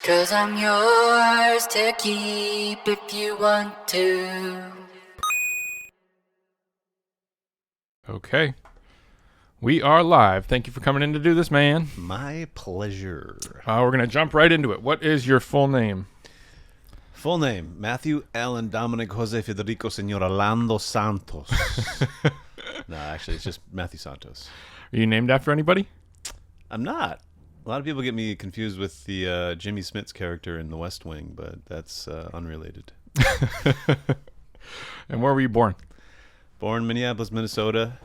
'Cause I'm yours to keep if you want to. Okay. We are live. Thank you for coming in to do this, man. My pleasure. We're going to jump right into it. What is your full name? Full name, Matthew Allen Dominic Jose Federico Senor Orlando Santos. No, actually, it's just Matthew Santos. Are you named after anybody? I'm not. A lot of people get me confused with the Jimmy Smits character in The West Wing, but that's unrelated. And where were you born? Born Minneapolis, Minnesota,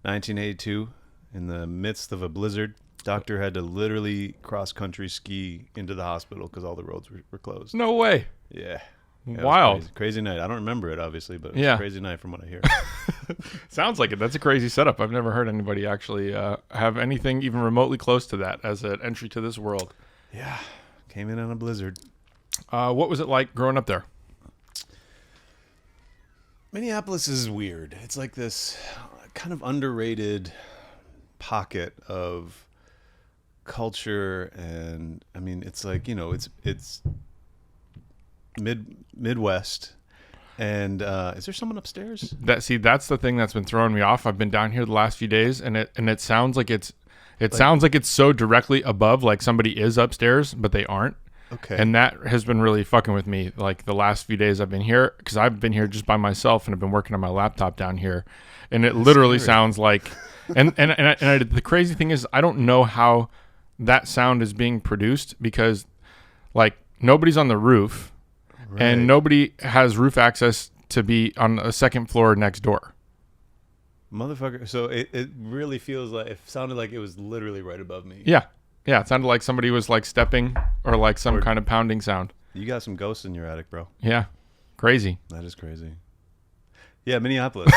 1982, in the midst of a blizzard. Doctor had to literally cross-country ski into the hospital because all the roads were closed. No way. Yeah. Wild. Crazy night. I don't remember it, obviously, but it was a crazy night from what I hear. Sounds like it. That's a crazy setup. I've never heard anybody actually have anything even remotely close to that as an entry to this world. Yeah. Came in on a blizzard. What was it like growing up there? Minneapolis is weird. It's like this kind of underrated pocket of culture, and I mean, it's like, you know, it's Midwest. And is there someone upstairs? That's the thing that's been throwing me off. I've been down here the last few days, and it sounds like sounds like it's so directly above, like somebody is upstairs, but they aren't. Okay. And that has been really fucking with me, like the last few days I've been here, because I've been here just by myself, and I've been working on my laptop down here, and it literally sounds like, the crazy thing is, I don't know how that sound is being produced, because like nobody's on the roof. Right. And nobody has roof access to be on a second floor next door. Motherfucker. So it really feels like, it sounded like it was literally right above me. Yeah. Yeah. It sounded like somebody was like stepping or like some kind of pounding sound. You got some ghosts in your attic, bro. Yeah. Crazy. That is crazy. Yeah. Minneapolis.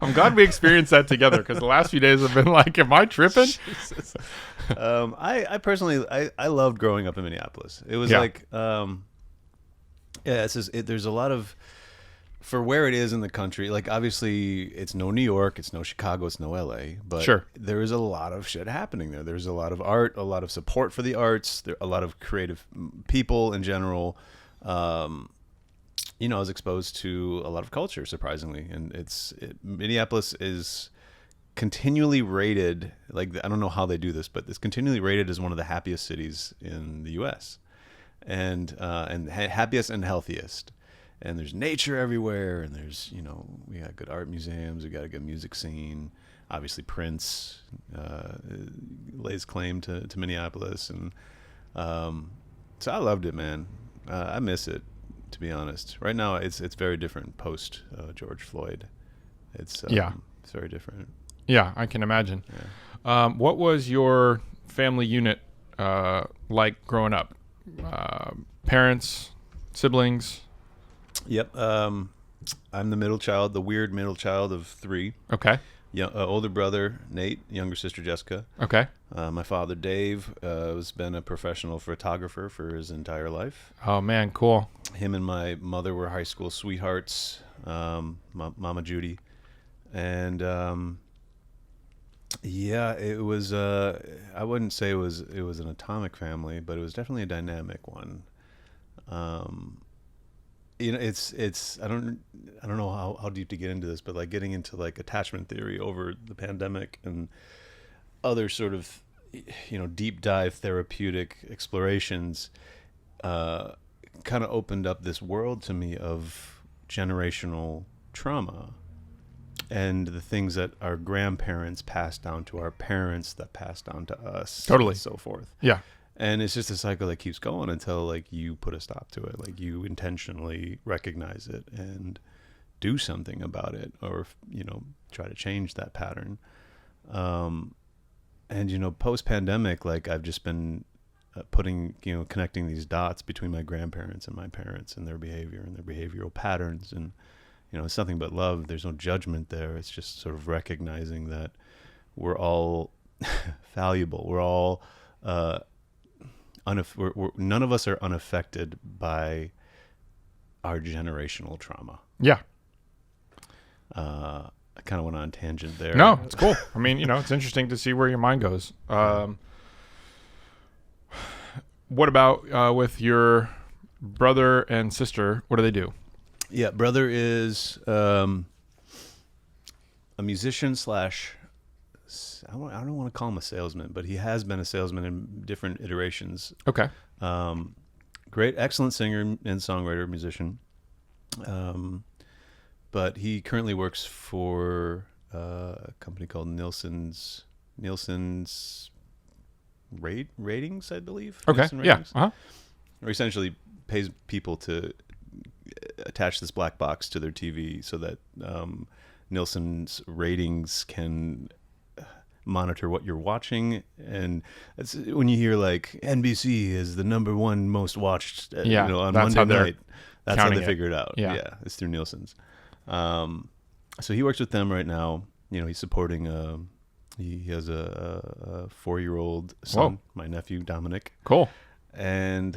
I'm glad we experienced that together, because the last few days have been like, am I tripping? I personally, I loved growing up in Minneapolis. It was like, yeah, there's a lot of, for where it is in the country, like obviously it's no New York, it's no Chicago, it's no LA, but sure, there is a lot of shit happening there. There's a lot of art, a lot of support for the arts, a lot of creative people in general. You know, I was exposed to a lot of culture, surprisingly, and Minneapolis is continually rated, like, I don't know how they do this, but it's continually rated as one of the happiest cities in the U.S. and happiest and healthiest. And there's nature everywhere, and there's, you know, we got good art museums, we got a good music scene. Obviously Prince lays claim to Minneapolis, and so I loved it, man. I miss it, to be honest. Right now it's very different post George Floyd. It's very different. Yeah, I can imagine. Yeah. What was your family unit like growing up? Parents, siblings? Yep. I'm the middle child, the weird middle child of three. Okay. Older brother Nate, younger sister Jessica. Okay. My father Dave has been a professional photographer for his entire life. Oh man, cool. Him and my mother were high school sweethearts. Mama Judy, and yeah, it was. I wouldn't say it was an atomic family, but it was definitely a dynamic one. You know, it's. I don't know how deep to get into this, but like getting into like attachment theory over the pandemic and other sort of, you know, deep dive therapeutic explorations, kind of opened up this world to me of generational trauma. And the things that our grandparents passed down to our parents, that passed down to us, totally, and so forth. Yeah, and it's just a cycle that keeps going until like you put a stop to it, like you intentionally recognize it and do something about it, or, you know, try to change that pattern. And, you know, post pandemic, like I've just been putting, you know, connecting these dots between my grandparents and my parents and their behavior and their behavioral patterns, and, you know, it's nothing but love. There's no judgment there. It's just sort of recognizing that we're all valuable. We're all, none of us are unaffected by our generational trauma. Yeah. I kind of went on a tangent there. No, it's cool. I mean, you know, it's interesting to see where your mind goes. What about with your brother and sister? What do they do? Yeah, brother is a musician slash. I don't want to call him a salesman, but he has been a salesman in different iterations. Okay. Great, excellent singer and songwriter, musician. But he currently works for a company called Nielsen's ratings, I believe. Okay. Nielsen Yeah. ratings. Uh-huh. Or essentially pays people to attach this black box to their TV so that Nielsen's ratings can monitor what you're watching. And it's, when you hear like NBC is the number one most watched on that's Monday night, that's how they it. figure it out. Yeah. It's through Nielsen's. So he works with them right now. He's supporting he has a 4-year-old son, my nephew Dominic. Cool. And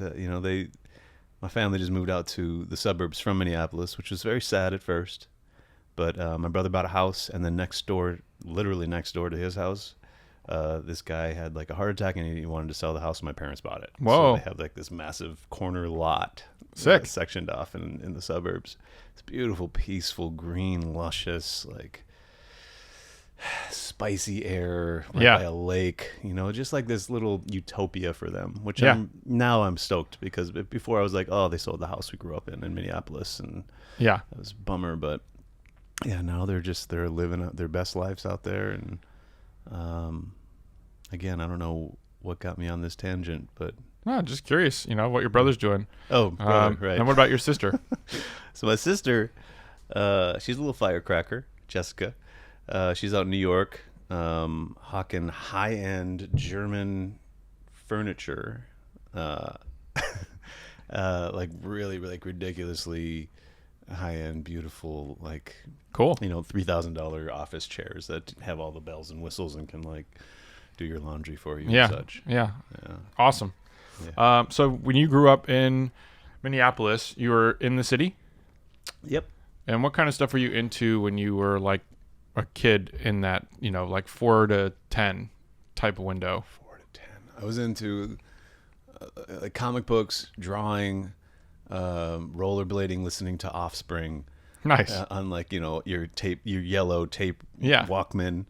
my family just moved out to the suburbs from Minneapolis, which was very sad at first. But my brother bought a house, and then literally next door to his house, this guy had like a heart attack, and he wanted to sell the house, and my parents bought it. Whoa. So they have like this massive corner lot sectioned off in the suburbs. It's beautiful, peaceful, green, luscious, like spicy air by a lake, just like this little utopia for them, which I'm stoked, because before I was like, oh, they sold the house we grew up in Minneapolis, and that was a bummer. But yeah, now they're living their best lives out there. And again, I don't know what got me on this tangent, but Just curious, what your brother's doing. Oh, brother, right. And what about your sister? So my sister, she's a little firecracker, Jessica. She's out in New York, hawking high-end German furniture, like really, really ridiculously high-end, beautiful, like Cool. $3,000 office chairs that have all the bells and whistles and can like do your laundry for you Yeah. and such. Yeah. Yeah. Awesome. Yeah. So when you grew up in Minneapolis, you were in the city? Yep. And what kind of stuff were you into when you were like a kid in that, like 4 to 10 type of window? 4 to 10. I was into like comic books, drawing, rollerblading, listening to Offspring. Nice. On like, your yellow tape Walkman.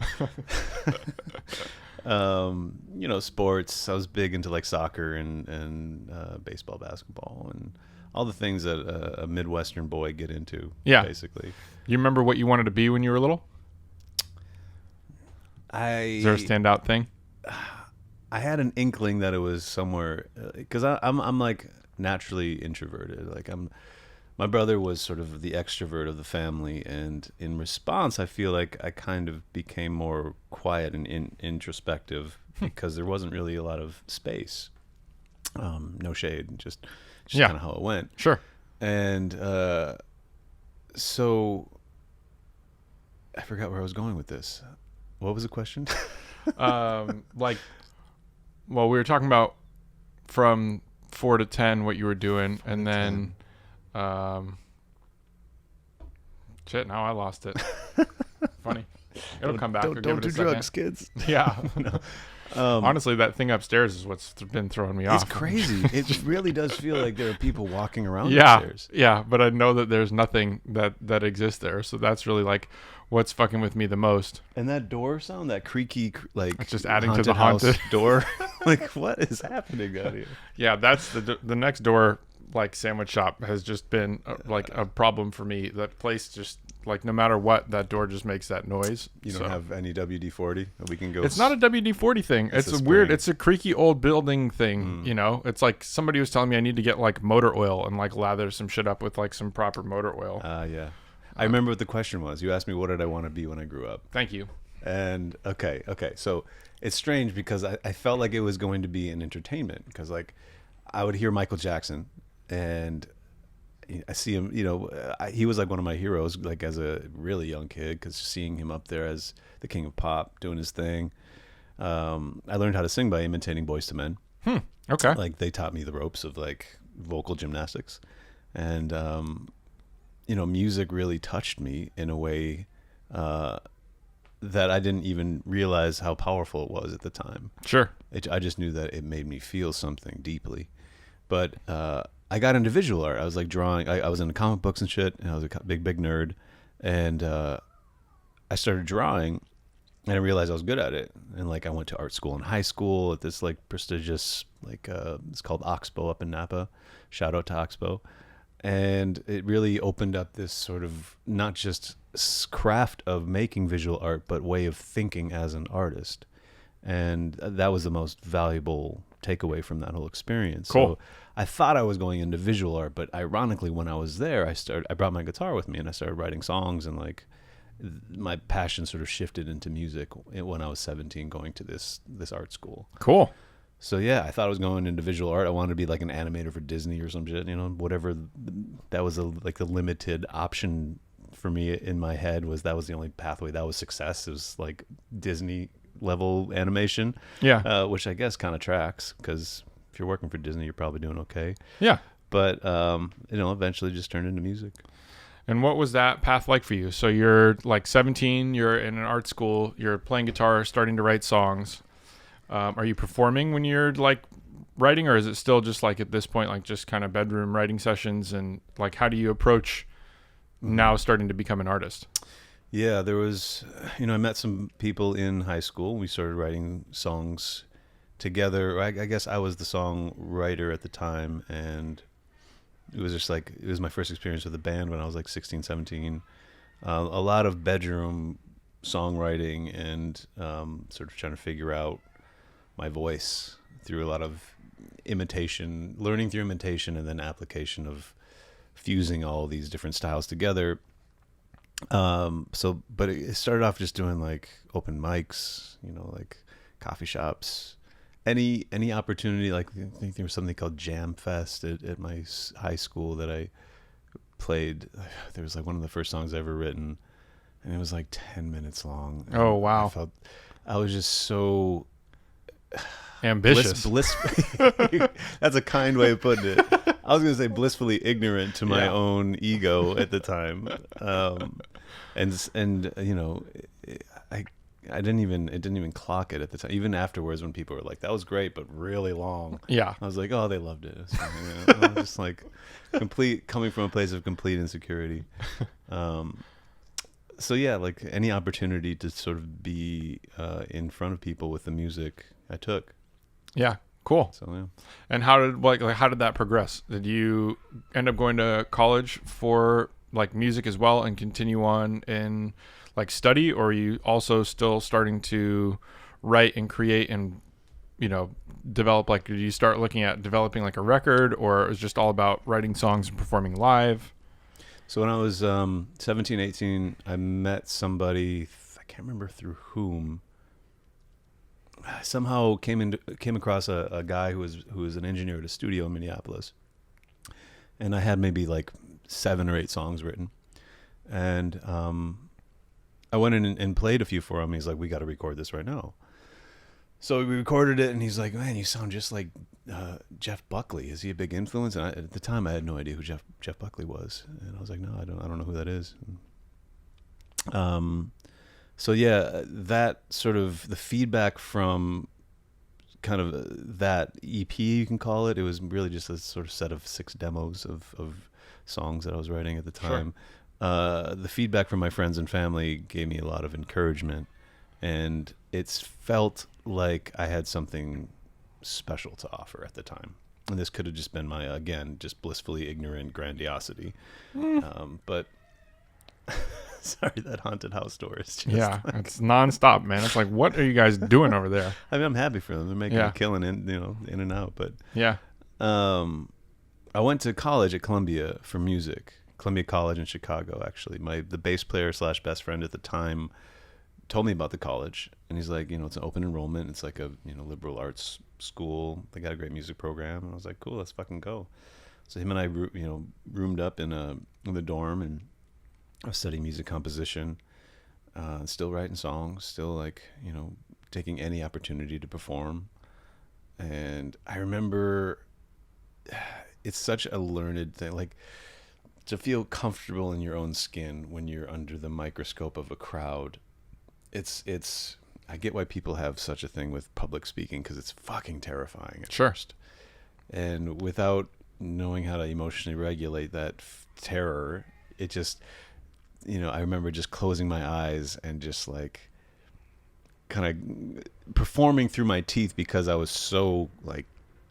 Sports. I was big into like soccer and baseball, basketball, and all the things that a Midwestern boy get into. Yeah. Basically. You remember what you wanted to be when you were little? Is there a standout thing? I had an inkling that it was somewhere, because I'm like naturally introverted. Like my brother was sort of the extrovert of the family, and in response, I feel like I kind of became more quiet and introspective because there wasn't really a lot of space. No shade, just kind of how it went. Sure. And so I forgot where I was going with this. What was the question? We were talking about from 4 to 10 what you were doing, and then shit, now I lost it. Funny. It'll come back. Don't do drugs, kids. Yeah. Honestly, that thing upstairs is what's been throwing me off. It's crazy. It really does feel like there are people walking around upstairs. Yeah, but I know that there's nothing that exists there, so that's really like what's fucking with me the most. And that door sound, that creaky, like it's just adding to the haunted door. Like, what is happening out here? Yeah, that's the next door. Like sandwich shop has just been like a problem for me. That place just like no matter what, that door just makes that noise. You don't have any WD-40 that we can go. It's not a WD-40 thing. It's a weird. It's a creaky old building thing. It's like somebody was telling me I need to get like motor oil and like lather some shit up with like some proper motor oil. Yeah. I remember what the question was. You asked me what did I want to be when I grew up. Thank you. And okay. So it's strange because I felt like it was going to be an entertainment, because like I would hear Michael Jackson. And I see him, he was like one of my heroes, like as a really young kid, because seeing him up there as the king of pop doing his thing. I learned how to sing by imitating Boyz II Men. Okay. Like they taught me the ropes of like vocal gymnastics. And, music really touched me in a way that that I didn't even realize how powerful it was at the time. Sure. I just knew that it made me feel something deeply. But I got into visual art. I was like drawing. I was into comic books and shit, and I was a big nerd. And I started drawing, and I realized I was good at it. And like I went to art school in high school at this like prestigious like it's called Oxbow up in Napa. Shout out to Oxbow. And it really opened up this sort of not just craft of making visual art, but way of thinking as an artist. And that was the most valuable takeaway from that whole experience. Cool. So I thought I was going into visual art, but ironically, when I was there, I brought my guitar with me and I started writing songs, and like my passion sort of shifted into music when I was 17, going to this art school. Cool. So yeah, I thought I was going into visual art. I wanted to be like an animator for Disney or some shit, whatever. That was like the limited option for me in my head. That was the only pathway. That was success. It was like Disney level animation. Yeah. Which I guess kind of tracks, because if you're working for Disney, you're probably doing okay. Yeah. But eventually just turned into music. And what was that path like for you? So you're like 17, you're in an art school, you're playing guitar, starting to write songs. Are you performing when you're like writing, or is it still just like at this point, like just kind of bedroom writing sessions? And like, how do you approach now starting to become an artist? Yeah, there was, I met some people in high school. We started writing songs together. I guess I was the songwriter at the time, and it was just like, it was my first experience with a band when I was like 16, 17. A lot of bedroom songwriting and sort of trying to figure out my voice through a lot of imitation, learning through imitation, and then application of fusing all these different styles together. But it started off just doing like open mics, like coffee shops, any opportunity. Like I think there was something called Jam Fest at my high school that I played. There was like one of the first songs I ever written, and it was like 10 minutes long. Oh, wow. I was just so ambitious. That's a kind way of putting it. I was going to say blissfully ignorant to my own ego at the time. I didn't even clock it at the time. Even afterwards, when people were like, "That was great, but really long." Yeah. I was like, "Oh, they loved it." So, I was just like coming from a place of complete insecurity. So yeah, like any opportunity to sort of be in front of people with the music, I took. Yeah. Cool. So yeah. And how did that progress? Did you end up going to college for like music as well and continue on in like study, or are you also still starting to write and create and develop? Like, did you start looking at developing like a record, or it was just all about writing songs and performing live? So when I was 17, 18, I met somebody, I can't remember through whom. I somehow came across a guy who was an engineer at a studio in Minneapolis. And I had maybe like 7 or 8 songs written. And I went in and played a few for him. He's like, "We got to record this right now." So we recorded it, and he's like, "Man, you sound just like Jeff Buckley. Is he a big influence?" And at the time, I had no idea who Jeff Buckley was, and I was like, "No, I don't know who that is." So yeah, that sort of the feedback from kind of that EP, you can call it. It was really just a sort of set of 6 demos of songs that I was writing at the time. Sure. The feedback from my friends and family gave me a lot of encouragement, and it's felt like I had something special to offer at the time. And this could have just been my, again, just blissfully ignorant grandiosity. But sorry, that haunted house door is just it's nonstop, man. It's like, what are you guys doing over there? I mean, I'm happy for them. They're making a killing in and out. But yeah, I went to college at Columbia for music. Columbia College in Chicago, actually. The bass player / best friend at the time told me about the college, and he's like, it's an open enrollment. It's like a liberal arts school. They got a great music program, and I was like, cool, let's fucking go. So him and I, roomed up in the dorm, and I was studying music composition, still writing songs, still like taking any opportunity to perform. And I remember it's such a learned thing, like to feel comfortable in your own skin when you're under the microscope of a crowd. it's I get why people have such a thing with public speaking, because it's fucking terrifying at Sure. first. And without knowing how to emotionally regulate that terror, it just, I remember just closing my eyes and just like kind of performing through my teeth because I was so like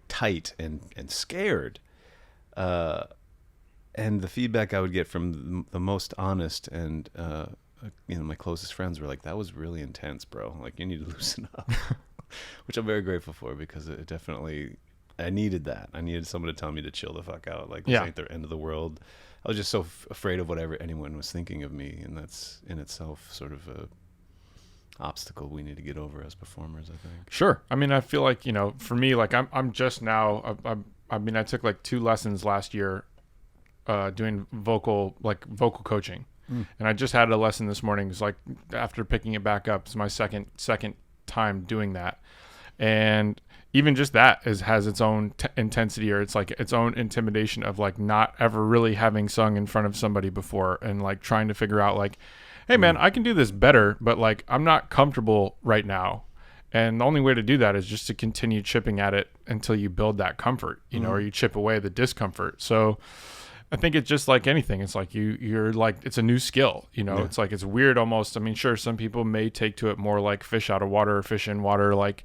tight and scared. And the feedback I would get from the most honest and my closest friends were like, "That was really intense, bro. Like, you need to loosen up," which I'm very grateful for, because it definitely, I needed that. I needed someone to tell me to chill the fuck out. Like, this ain't the end of the world. I was just so afraid of whatever anyone was thinking of me, and that's in itself sort of a obstacle we need to get over as performers, I think. Sure. I mean, I feel like, for me, like I'm just now, I took like 2 lessons last year doing vocal coaching. And I just had a lesson this morning. It's like, after picking it back up, it's my second time doing that. And even just that has its own intensity, or it's like its own intimidation of like not ever really having sung in front of somebody before, and like trying to figure out like, hey man, I can do this better, but like I'm not comfortable right now. And the only way to do that is just to continue chipping at it until you build that comfort, or you chip away the discomfort. So I think it's just like anything. It's like you're like, it's a new skill, It's like, it's weird almost. I mean, sure, some people may take to it more like fish out of water, or fish in water, like,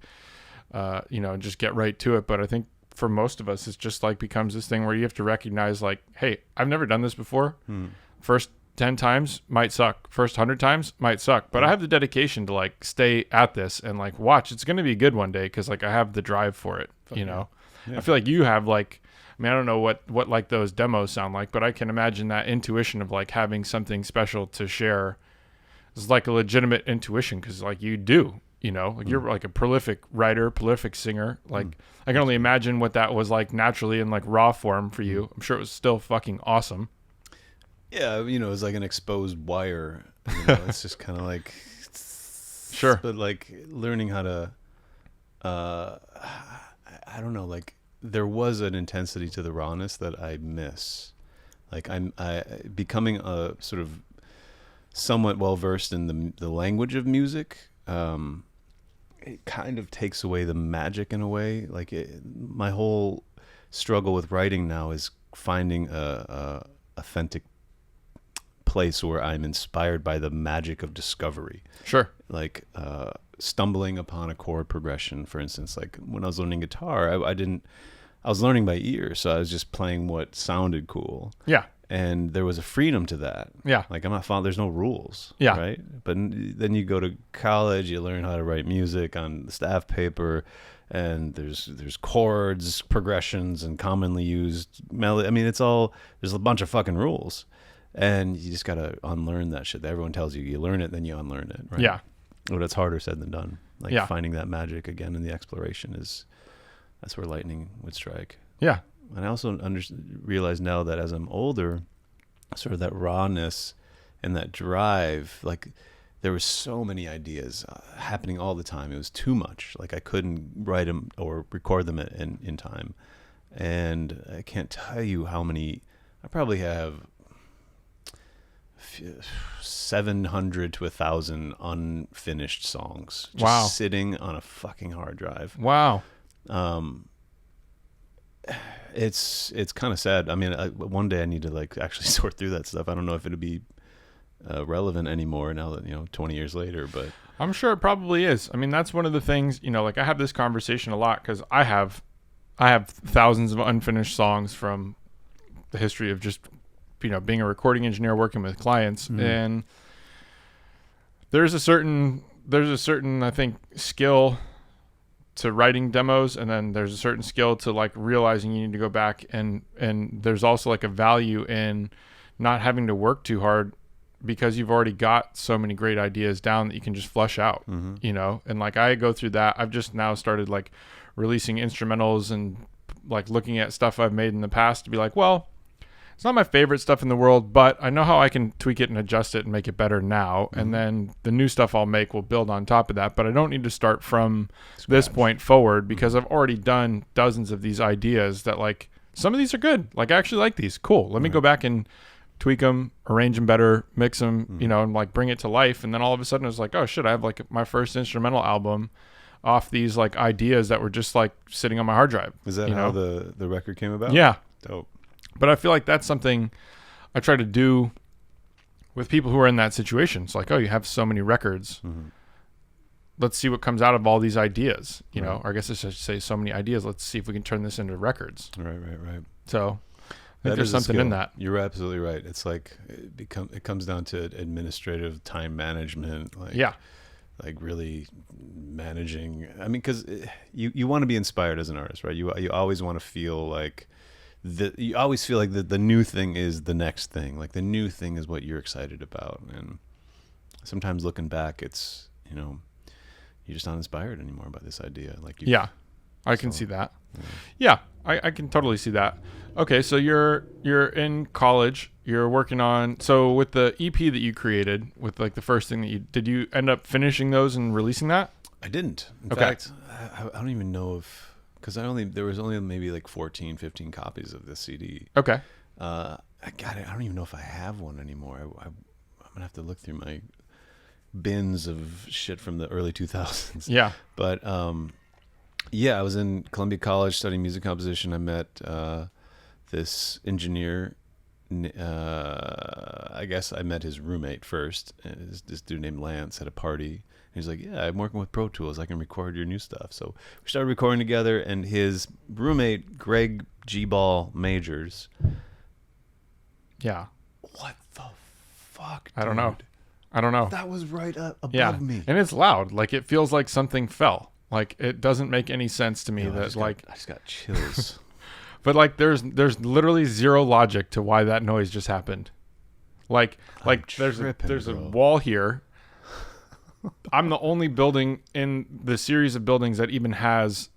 just get right to it. But I think for most of us, it's just like becomes this thing where you have to recognize like, hey, I've never done this before. First 10 times might suck. First 100 times might suck. But I have the dedication to like stay at this and like watch. It's going to be good one day, because like I have the drive for it, Yeah. I feel like you have like, I mean, I don't know what like those demos sound like, but I can imagine that intuition of like having something special to share is like a legitimate intuition, because like you do, like you're like a prolific writer, prolific singer. Like I can only imagine what that was like naturally in like raw form for you. I'm sure it was still fucking awesome. Yeah, it was like an exposed wire. It's just kind of like, sure. But like learning how to, I don't know, like there was an intensity to the rawness that I miss. Like I becoming a sort of somewhat well versed in the language of music. It kind of takes away the magic in a way. Like my whole struggle with writing now is finding a authentic place where I'm inspired by the magic of discovery. Sure. Like stumbling upon a chord progression, for instance. Like when I was learning guitar, I was learning by ear, so I was just playing what sounded cool. Yeah. And there was a freedom to that. Yeah. Like I'm not following, there's no rules. Yeah. Right. But then you go to college, you learn how to write music on the staff paper, and there's chords, progressions, and commonly used melody. I mean, there's a bunch of fucking rules. And you just got to unlearn that shit that everyone tells you. You learn it, then you unlearn it. Right? Yeah. But it's harder said than done. Like finding that magic again in the exploration that's where lightning would strike. Yeah. And I also realize now that as I'm older, sort of that rawness and that drive, like there were so many ideas happening all the time. It was too much. Like I couldn't write them or record them in time. And I can't tell you how many. I probably have 700 to 1,000 unfinished songs just sitting on a fucking hard drive. Wow. It's kind of sad. I mean, one day I need to like actually sort through that stuff. I don't know if it'll be relevant anymore now that 20 years later, but I'm sure it probably is. I mean, that's one of the things, like I have this conversation a lot because I have thousands of unfinished songs from the history of just being a recording engineer, working with clients, and there's a certain I think skill to writing demos, and then there's a certain skill to like realizing you need to go back, and there's also like a value in not having to work too hard because you've already got so many great ideas down that you can just flush out, and like I go through that. I've just now started like releasing instrumentals and like looking at stuff I've made in the past to be like, well, it's not my favorite stuff in the world, but I know how I can tweak it and adjust it and make it better now. And then the new stuff I'll make will build on top of that. But I don't need to start from this point forward because I've already done dozens of these ideas that like some of these are good. Like I actually like these. Cool. Let me go back and tweak them, arrange them better, mix them, Mm-hmm. you know, and like bring it to life. And then all of a sudden it was like, oh shit, I have like my first instrumental album off these like ideas that were just like sitting on my hard drive. Is that you how know? the record came about? Yeah. Dope. But I feel like that's something I try to do with people who are in that situation. It's like, oh, you have so many records. Mm-hmm. Let's see what comes out of all these ideas, you know, Right. or I guess I should say so many ideas. Let's see if we can turn this into records. Right. So I think That there's is a something in skill. that. You're absolutely right. It's like it comes down to administrative time management. Like, Yeah. like really managing. I mean, because you want to be inspired as an artist, right? You always want to feel like you always feel like the new thing is the next thing. Like the new thing is what you're excited about. And sometimes looking back, it's, you know, you're just not inspired anymore by this idea. Like Yeah. I can see that. Yeah. Yeah. I can totally see that. Okay. So you're in college, you're working on, so with the EP that you created with like the first thing that did you end up finishing those and releasing that? I didn't. In Okay. fact, I don't even know if, because there was only maybe like 14, 15 copies of this CD. Okay. I don't even know if I have one anymore. I'm gonna have to look through my bins of shit from the early 2000s. Yeah. But yeah, I was in Columbia College studying music composition. I met this engineer. I guess I met his roommate first. This dude named Lance at a party. He's like, yeah, I'm working with Pro Tools. I can record your new stuff. So we started recording together, and his roommate, Greg G-Ball Majors. Yeah. What the fuck, I don't know. dude? I don't know. That was right above Yeah. me. And it's loud. Like it feels like something fell. Like it doesn't make any sense to me Yo, that I just got chills. but like there's literally zero logic to why that noise just happened. Like there's a bro. wall here. I'm the only building in the series of buildings that even has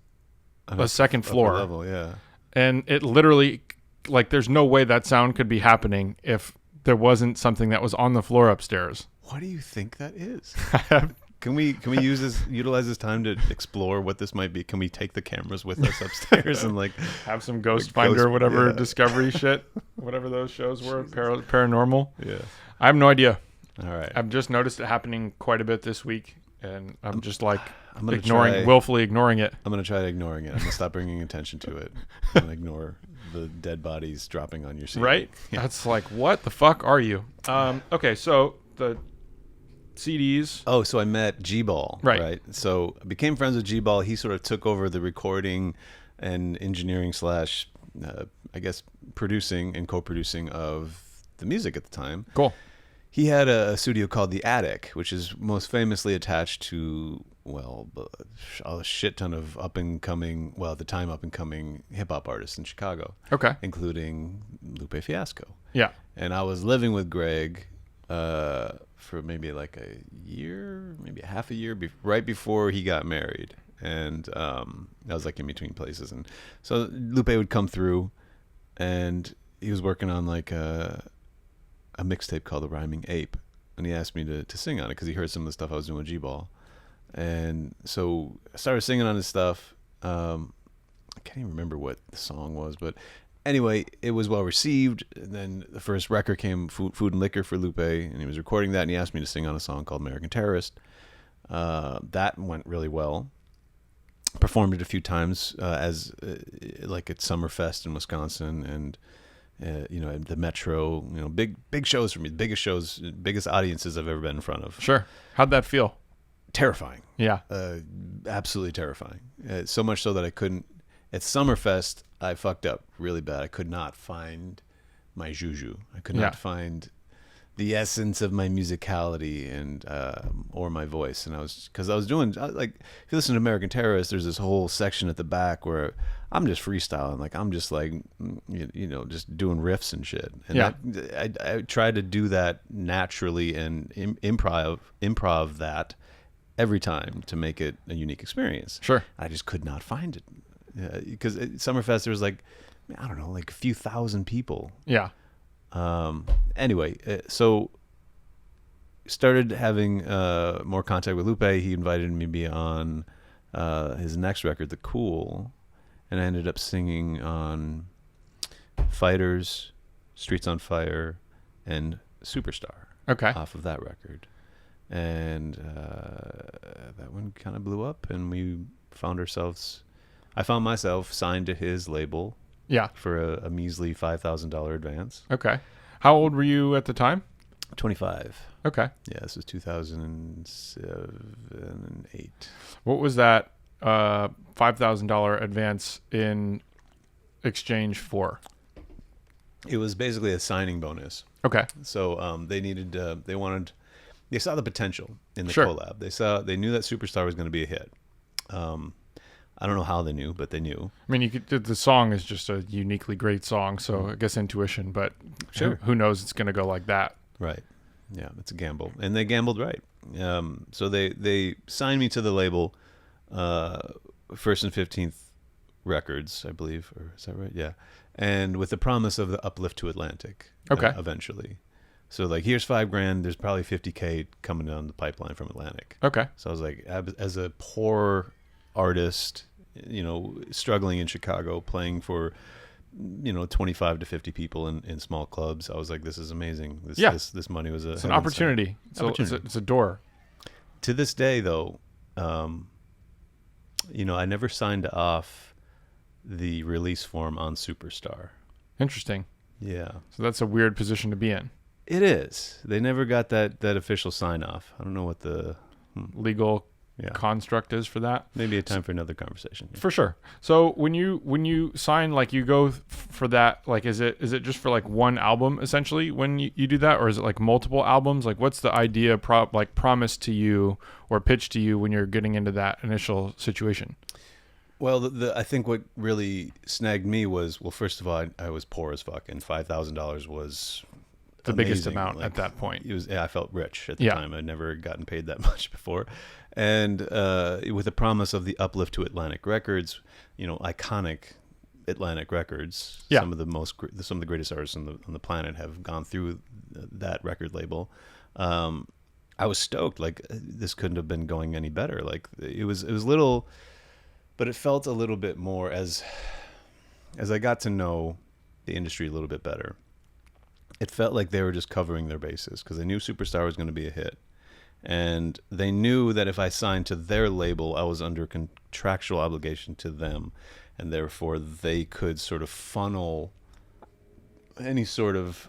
a second Upper floor. level, yeah. And it literally, like, there's no way that sound could be happening if there wasn't something that was on the floor upstairs. What do you think that is? Can we utilize this time to explore what this might be? Can we take the cameras with us upstairs and like Have some Ghost Finder, Ghost- whatever yeah. Discovery shit, whatever those shows were, paranormal. yeah. I have no idea. All right. I've just noticed it happening quite a bit this week, and I'm just like I'm gonna willfully ignoring it. I'm gonna try ignoring it. I'm gonna stop bringing attention to it and ignore the dead bodies dropping on your seat. Right? Yeah. That's like, what the fuck are you? Okay, so the CDs. Oh, so I met G-Ball. Right. So I became friends with G-Ball. He sort of took over the recording and engineering / I guess producing and co-producing of the music at the time. Cool. He had a studio called The Attic, which is most famously attached to, well, a shit ton of at the time up and coming hip hop artists in Chicago, Okay. including Lupe Fiasco. Yeah. And I was living with Greg for maybe like a year, maybe a half a year, right before he got married. And I was like in between places. And so Lupe would come through, and he was working on like a mixtape called The Rhyming Ape, and he asked me to sing on it because he heard some of the stuff I was doing with G-Ball. And so I started singing on his stuff. I can't even remember what the song was, but anyway, it was well received. And then the first record came, Food and Liquor for Lupe, and he was recording that, and he asked me to sing on a song called American Terrorist. That went really well. Performed it a few times as like at Summerfest in Wisconsin, and at the Metro, big shows for me, biggest audiences I've ever been in front of. Sure. How'd that feel? Terrifying. Yeah. Absolutely terrifying. So much so that I couldn't, at Summerfest, I fucked up really bad. I could not find my juju. I could not find the essence of my musicality and or my voice. And I was doing, like, if you listen to American Terrorist, there's this whole section at the back where I'm just freestyling. Like, I'm just like, just doing riffs and shit. And I tried to do that naturally and improv that every time to make it a unique experience. Sure. I just could not find it. Because at Summerfest, there was like, I don't know, like a few thousand people. Yeah. Anyway, so started having more contact with Lupe. He invited me to be on his next record, The Cool, and I ended up singing on Fighters, Streets on Fire, and Superstar Okay. off of that record. And that one kind of blew up, and I found myself signed to his label Yeah. for a measly $5,000 advance. Okay. How old were you at the time? 25. Okay. Yeah, this was 2007 and 8. What was that $5,000 advance in exchange for? It was basically a signing bonus. Okay. So they saw the potential in the Sure. collab. They knew that Superstar was going to be a hit. I don't know how they knew, but they knew. I mean, the song is just a uniquely great song, so I guess intuition, but Sure. who knows it's going to go like that. Right. Yeah, it's a gamble, and they gambled right. So they signed me to the label, First and 15th Records, I believe, or is that right? Yeah, and with the promise of the uplift to Atlantic. Okay. Eventually, so like, here's $5,000. There's probably $50K coming down the pipeline from Atlantic. Okay. So I was like, as a poor artist, struggling in Chicago, playing for 25 to 50 people in small clubs, I was like, this is amazing. This money was It's an opportunity. It's a door. To this day, though, I never signed off the release form on Superstar. Interesting. Yeah, So that's a weird position to be in. it is. They never got that official sign off. I don't know what the Legal yeah. construct is for that. Maybe a time for another conversation. For sure. So when you sign, like, you go for that, like, is it just for like one album essentially when you do that, or is it like multiple albums? Like, what's the idea promised to you or pitched to you when you're getting into that initial situation? Well, I think what really snagged me was, well, first of all, I was poor as fuck, and $5,000 was The biggest amazing. amount Like, at that point. I felt rich at the Yeah. time. I'd never gotten paid that much before, and with the promise of the uplift to Atlantic Records, iconic Atlantic Records. Yeah. Some of the greatest artists on the planet have gone through that record label. I was stoked. Like, this couldn't have been going any better. Like, it was little, but it felt a little bit more as I got to know the industry a little bit better. It felt like they were just covering their bases, because they knew Superstar was going to be a hit. And they knew that if I signed to their label, I was under contractual obligation to them. And therefore, they could sort of funnel any sort of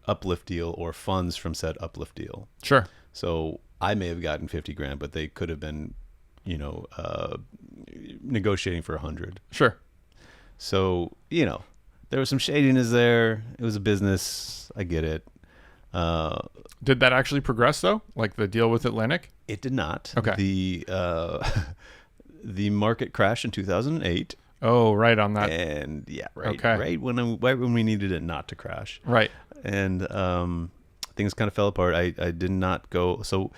uplift deal or funds from said uplift deal. Sure. So I may have gotten $50,000, but they could have been, negotiating for 100. Sure. So, there was some shadiness there. It was a business. I get it. Did that actually progress though? Like the deal with Atlantic? It did not. Okay. The market crashed in 2008. Oh, right on that. And yeah, right. Okay. Right when we needed it not to crash. Right. And things kind of fell apart. I did not go. So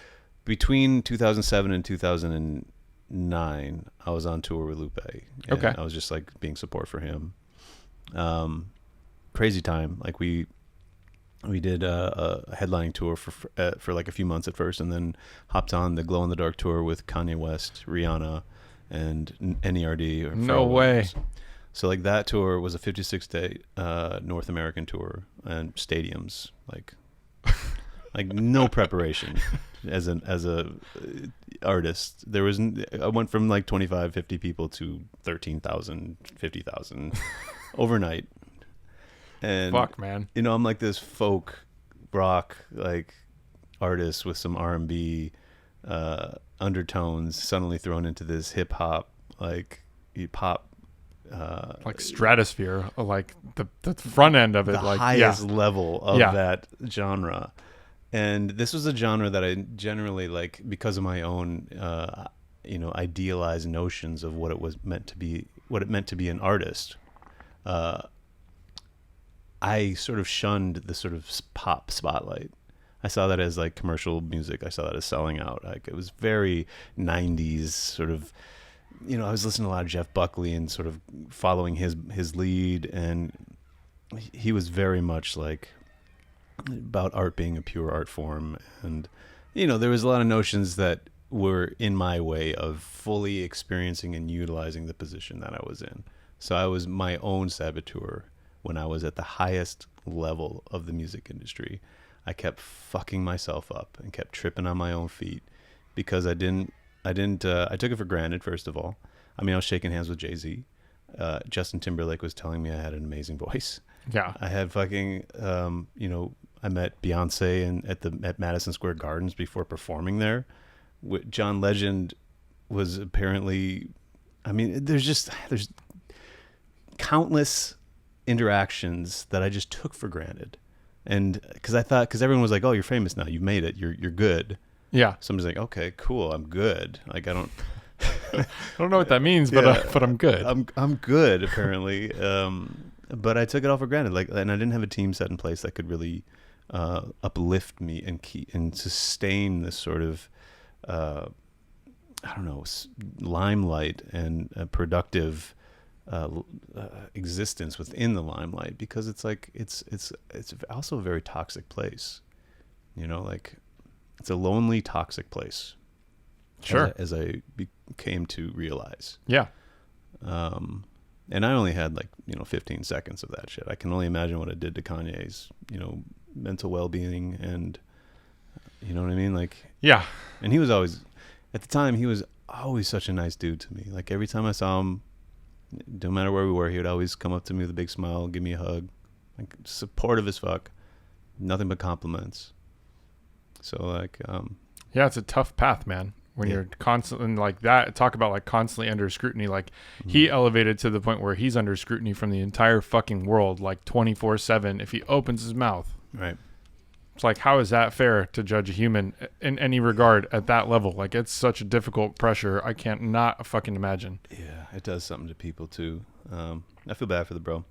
between 2007 and 2009, I was on tour with Lupe. And Okay. I was just like being support for him. Crazy time. Like, we did a headlining tour for like a few months at first, and then hopped on the Glow in the Dark tour with Kanye West, Rihanna, and NERD. Or No Pharrell way. Williams. So like, that tour was a 56-day North American tour, and stadiums, like no preparation as a artist. I went from like 25, 50 people to 13,000, 50,000 overnight. And Fuck, man. I'm like this folk rock like artist with some R&B undertones, suddenly thrown into this hip hop, like pop, Like stratosphere, like the front end of it, the like highest level of Yeah. that genre. And this was a genre that I generally, like, because of my own idealized notions of what it meant to be an artist. I sort of shunned the sort of pop spotlight. I saw that as like commercial music. I saw that as selling out. Like, it was very 90s sort of, I was listening to a lot of Jeff Buckley and sort of following his lead, and he was very much like about art being a pure art form. And, there was a lot of notions that were in my way of fully experiencing and utilizing the position that I was in. So I was my own saboteur when I was at the highest level of the music industry, I kept fucking myself up and kept tripping on my own feet because I took it for granted, first of all. I mean, I was shaking hands with Jay-Z. Justin Timberlake was telling me I had an amazing voice. Yeah. I had fucking, I met Beyonce at Madison Square Gardens before performing there. John Legend was apparently, I mean, there's countless interactions that I just took for granted. And because everyone was like, oh, you're famous now. You've made it. You're good. Yeah. So I'm just like, okay, cool. I'm good. Like, I don't know what that means, but I'm good. I'm good apparently. But I took it all for granted. Like, and I didn't have a team set in place that could really uplift me and sustain this sort of, limelight and productive existence within the limelight, because it's like it's also a very toxic place, like it's a lonely, toxic place. Sure. As I came to realize. Yeah. And I only had 15 seconds of that shit. I can only imagine what it did to Kanye's mental well-being, and you know what I mean, like. Yeah. And he was always, at the time, he was always such a nice dude to me. Like, every time I saw him, no matter where we were, he would always come up to me with a big smile, give me a hug, like, supportive as fuck, nothing but compliments. So like, yeah, it's a tough path, man. When you're constantly like that, talk about like constantly under scrutiny. Like he elevated to the point where he's under scrutiny from the entire fucking world, like 24/7. If he opens his mouth, right. It's like, how is that fair to judge a human in any regard at that level? Like, it's such a difficult pressure. I can't not fucking imagine. Yeah, it does something to people too. I feel bad for the bro.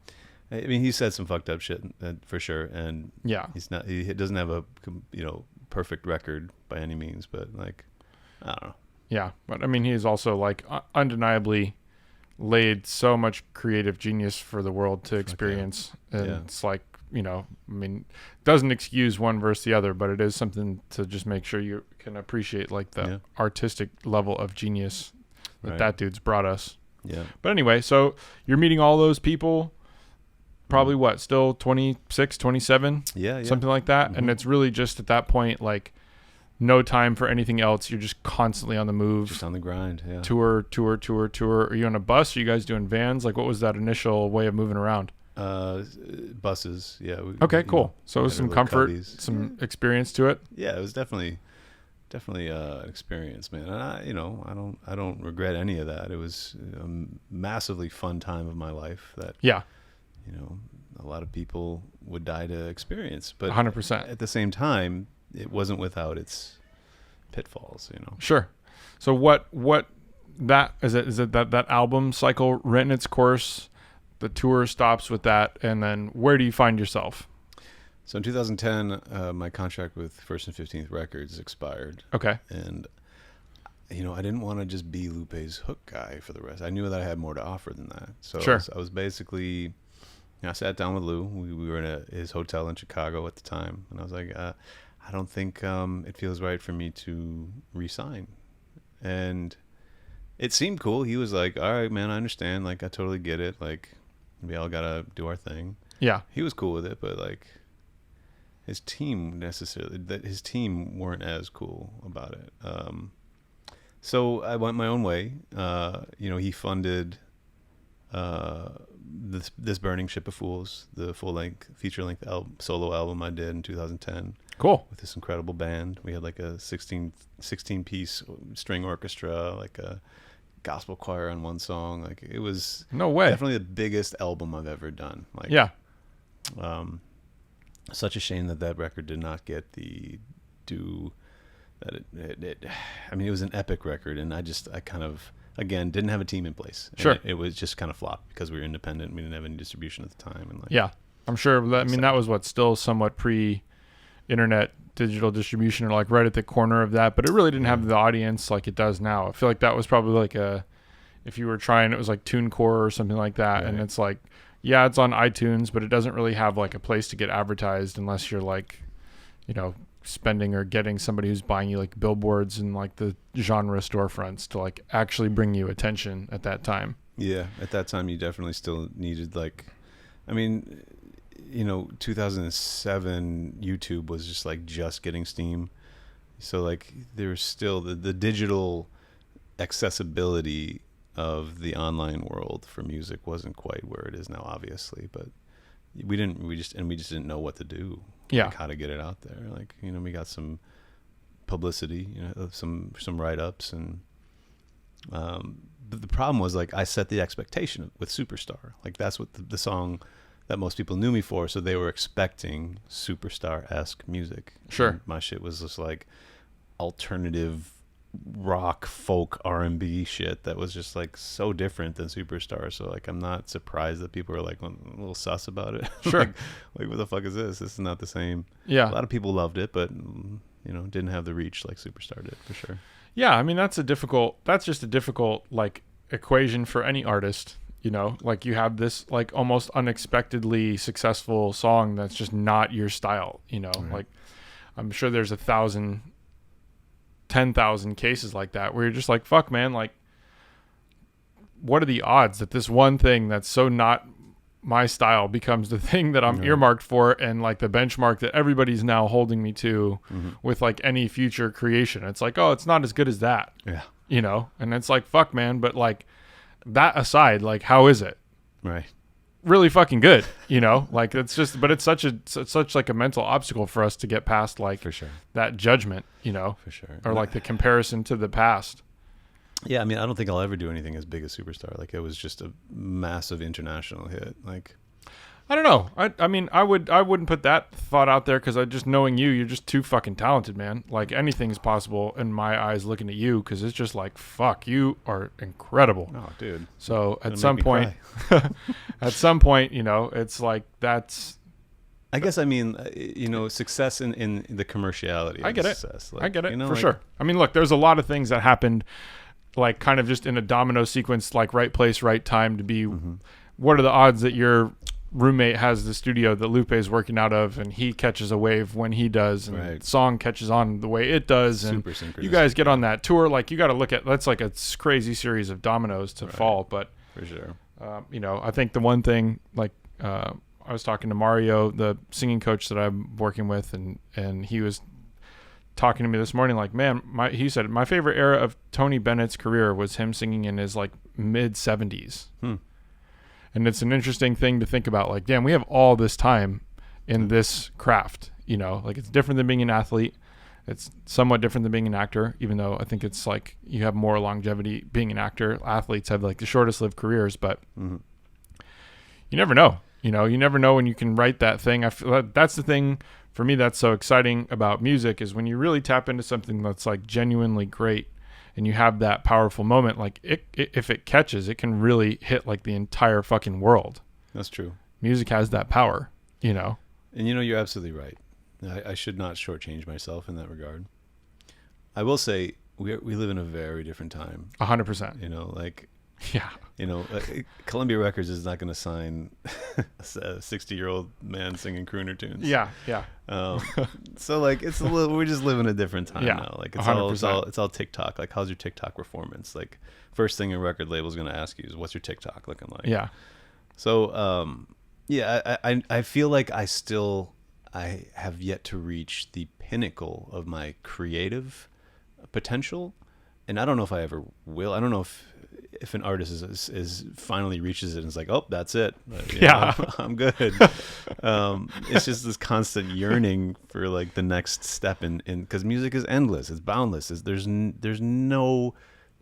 I mean, he said some fucked up shit for sure, and yeah, he doesn't have a perfect record by any means, but like, I don't know. Yeah, but I mean, he's also like undeniably laid so much creative genius for the world to experience, and it's like, I mean, doesn't excuse one versus the other, but it is something to just make sure you can appreciate like the artistic level of genius that dude's brought us. Yeah. But anyway, so you're meeting all those people, probably what, still 26, 27? Yeah. Something like that. Mm-hmm. And it's really just at that point, like, no time for anything else. You're just constantly on the move. Just on the grind, yeah. Tour. Are you on a bus? Are you guys doing vans? Like, what was that initial way of moving around? Buses, yeah. Okay, cool. So it was some comfort, some experience to it. Yeah, it was definitely an experience, man. And I don't regret any of that. It was a massively fun time of my life that a lot of people would die to experience, but 100%. At the same time, it wasn't without its pitfalls, Sure. So what that is it that album cycle ran its course, the tour stops with that, and then where do you find yourself? So in 2010, my contract with First and 15th Records expired. Okay. And I didn't want to just be Lupe's hook guy for the rest. I knew that I had more to offer than that. So sure. I was basically, I sat down with Lou. We were in his hotel in Chicago at the time, and I was like, I don't think it feels right for me to re-sign. And it seemed cool. He was like, all right, man, I understand. Like, I totally get it. Like, we all got to do our thing. Yeah. He was cool with it, but like his team weren't as cool about it. So I went my own way. He funded this Burning Ship of Fools, the full-length, feature-length solo album I did in 2010. Cool. With this incredible band. We had like a 16-piece string orchestra, like a gospel choir on one song. Like, it was no way. Definitely the biggest album I've ever done. Like, yeah. Such a shame that record did not get the due that it I mean, it was an epic record, and I kind of, again, didn't have a team in place. Sure. It was just kind of flopped because we were independent. We didn't have any distribution at the time. And like, yeah, I'm sure. That was still somewhat pre-internet digital distribution, or like right at the corner of that, but it really didn't have the audience like it does now. I feel like that was probably like if you were trying, it was like TuneCore or something like that. Right. And it's like, yeah, it's on iTunes, but it doesn't really have like a place to get advertised unless you're like, spending or getting somebody who's buying you like billboards and like the genre storefronts to like actually bring you attention at that time. Yeah, at that time you definitely still needed, like, I mean, 2007 YouTube was just like just getting steam. So like there's still the digital accessibility of the online world for music wasn't quite where it is now, obviously, but we just didn't know what to do. Yeah. Like how to get it out there. Like, we got some publicity, some write-ups, and but the problem was, like, I set the expectation with Superstar. Like, that's what the song that most people knew me for, so they were expecting Superstar-esque music. Sure. And my shit was just like alternative rock, folk, R&B shit that was just like so different than Superstar. So like I'm not surprised that people are like a little sus about it. Sure. like what the fuck is this? This is not the same. Yeah. A lot of people loved it, but didn't have the reach like Superstar did, for sure. Yeah, I mean that's just a difficult like equation for any artist, like you have this like almost unexpectedly successful song that's just not your style, Right. Like I'm sure there's 1,000 10,000 cases like that where you're just like, fuck man, like what are the odds that this one thing that's so not my style becomes the thing that I'm earmarked for, and like the benchmark that everybody's now holding me to with like any future creation. It's like, oh, it's not as good as that. Yeah. And it's like, fuck man, but like that aside, like how is it? Right. Really fucking good, like it's just, but it's such like a mental obstacle for us to get past, like For sure. that judgment, For sure. or like the comparison to the past. Yeah, I mean, I don't think I'll ever do anything as big as Superstar. Like, it was just a massive international hit. Like, I don't know. I mean, I wouldn't put that thought out there, because I just, knowing you're just too fucking talented, man. Like anything's possible in my eyes looking at you, because it's just like, fuck, you are incredible. oh, dude. So at Gonna some make me point, cry. it's like that's. I guess, I mean, success in the commerciality of I get it. success. Like, I get it, for like, sure. I mean, look, there's a lot of things that happened, like kind of just in a domino sequence, like right place, right time to be. What are the odds that your roommate has the studio that Lupe is working out of, and he catches a wave when he does, and Right. the song catches on the way it does, and Super synchronistic. you guys get on that tour. Like, you got to look at, that's like a crazy series of dominoes to fall. But For sure. I think the one thing, like I was talking to Mario, the singing coach that I'm working with, and he was talking to me this morning, like, man, he said my favorite era of Tony Bennett's career was him singing in his like mid 70s. And it's an interesting thing to think about, like, damn, we have all this time in this craft, like it's different than being an athlete. It's somewhat different than being an actor, even though I think it's like you have more longevity being an actor. Athletes have like the shortest lived careers, but you never know. You never know when you can write that thing. I feel that's the thing for me that's so exciting about music, is when you really tap into something that's like genuinely great, and you have that powerful moment, like if it catches, it can really hit like the entire fucking world. That's true. Music has that power, And you're absolutely right. I should not shortchange myself in that regard. I will say we live in a very different time. 100%. Like, Yeah. Columbia Records is not going to sign a 60-year-old man singing crooner tunes. Yeah. So like it's a little, we just live in a different time now. Like it's 100%. all TikTok. Like, how's your TikTok performance? Like, first thing a record label is going to ask you is, what's your TikTok looking like? Yeah. So I feel like I have yet to reach the pinnacle of my creative potential, and I don't know if I ever will. I don't know if an artist is finally reaches it and is like, oh, that's it. I'm good. It's just this constant yearning for like the next step in because music is endless. It's boundless. There's no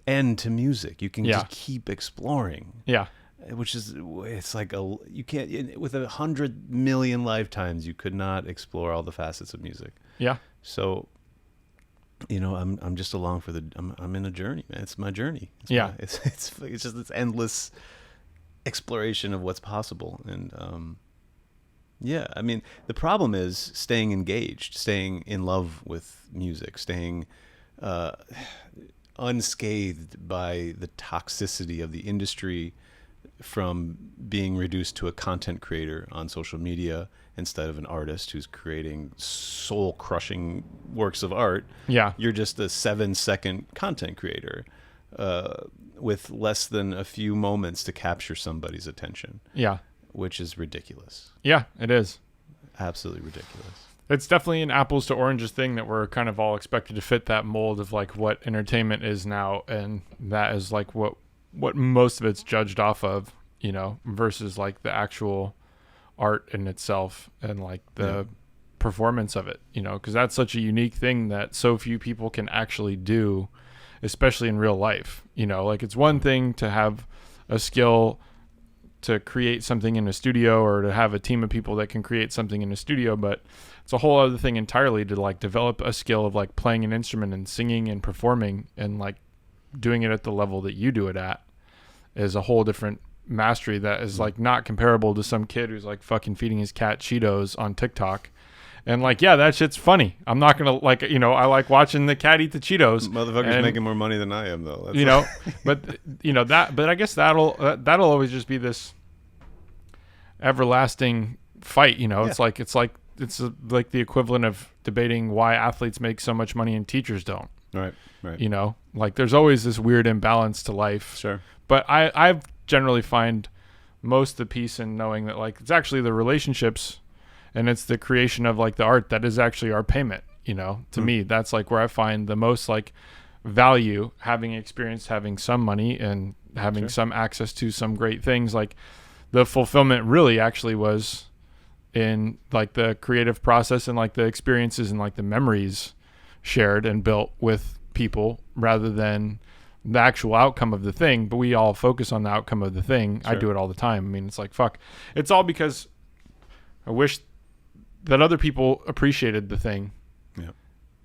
end to music. You can just keep exploring. Yeah. Which is, it's like you can't, with 100 million lifetimes, you could not explore all the facets of music. Yeah. So, I'm just along for I'm in a journey, man. It's my journey. It's just this endless exploration of what's possible. And, I mean, the problem is staying engaged, staying in love with music, staying, unscathed by the toxicity of the industry, from being reduced to a content creator on social media instead of an artist who's creating soul-crushing works of art. Yeah. You're just a 7-second content creator with less than a few moments to capture somebody's attention. Yeah. which is ridiculous. Yeah, it is. Absolutely ridiculous. It's definitely an apples to oranges thing that we're kind of all expected to fit that mold of like what entertainment is now, and that is like what most of it's judged off of, you know, versus like the actual art in itself and like the performance of it, you know, because that's such a unique thing that so few people can actually do, especially in real life. You know, like it's one thing to have a skill to create something in a studio or to have a team of people that can create something in a studio, but it's a whole other thing entirely to like develop a skill of like playing an instrument and singing and performing and like doing it at the level that you do it at is a whole different mastery that is like not comparable to some kid who's like fucking feeding his cat Cheetos on TikTok. And like, yeah, that shit's funny. I'm not going to like, you know, I like watching the cat eat the Cheetos. Motherfucker's making more money than I am though. That's you know, but you know but I guess that'll always just be this everlasting fight. You know, it's like the equivalent of debating why athletes make so much money and teachers don't. Right. You know, like there's always this weird imbalance to life. Sure. But I generally find most of the peace in knowing that like it's actually the relationships and it's the creation of like the art that is actually our payment. You know, to me, that's like where I find the most like value, having experienced having some money and having some access to some great things. Like the fulfillment really actually was in like the creative process and like the experiences and like the memories shared and built with people rather than the actual outcome of the thing. But we all focus on the outcome of the thing. I do it all the time. I mean, it's like, fuck, it's all because I wish that other people appreciated the thing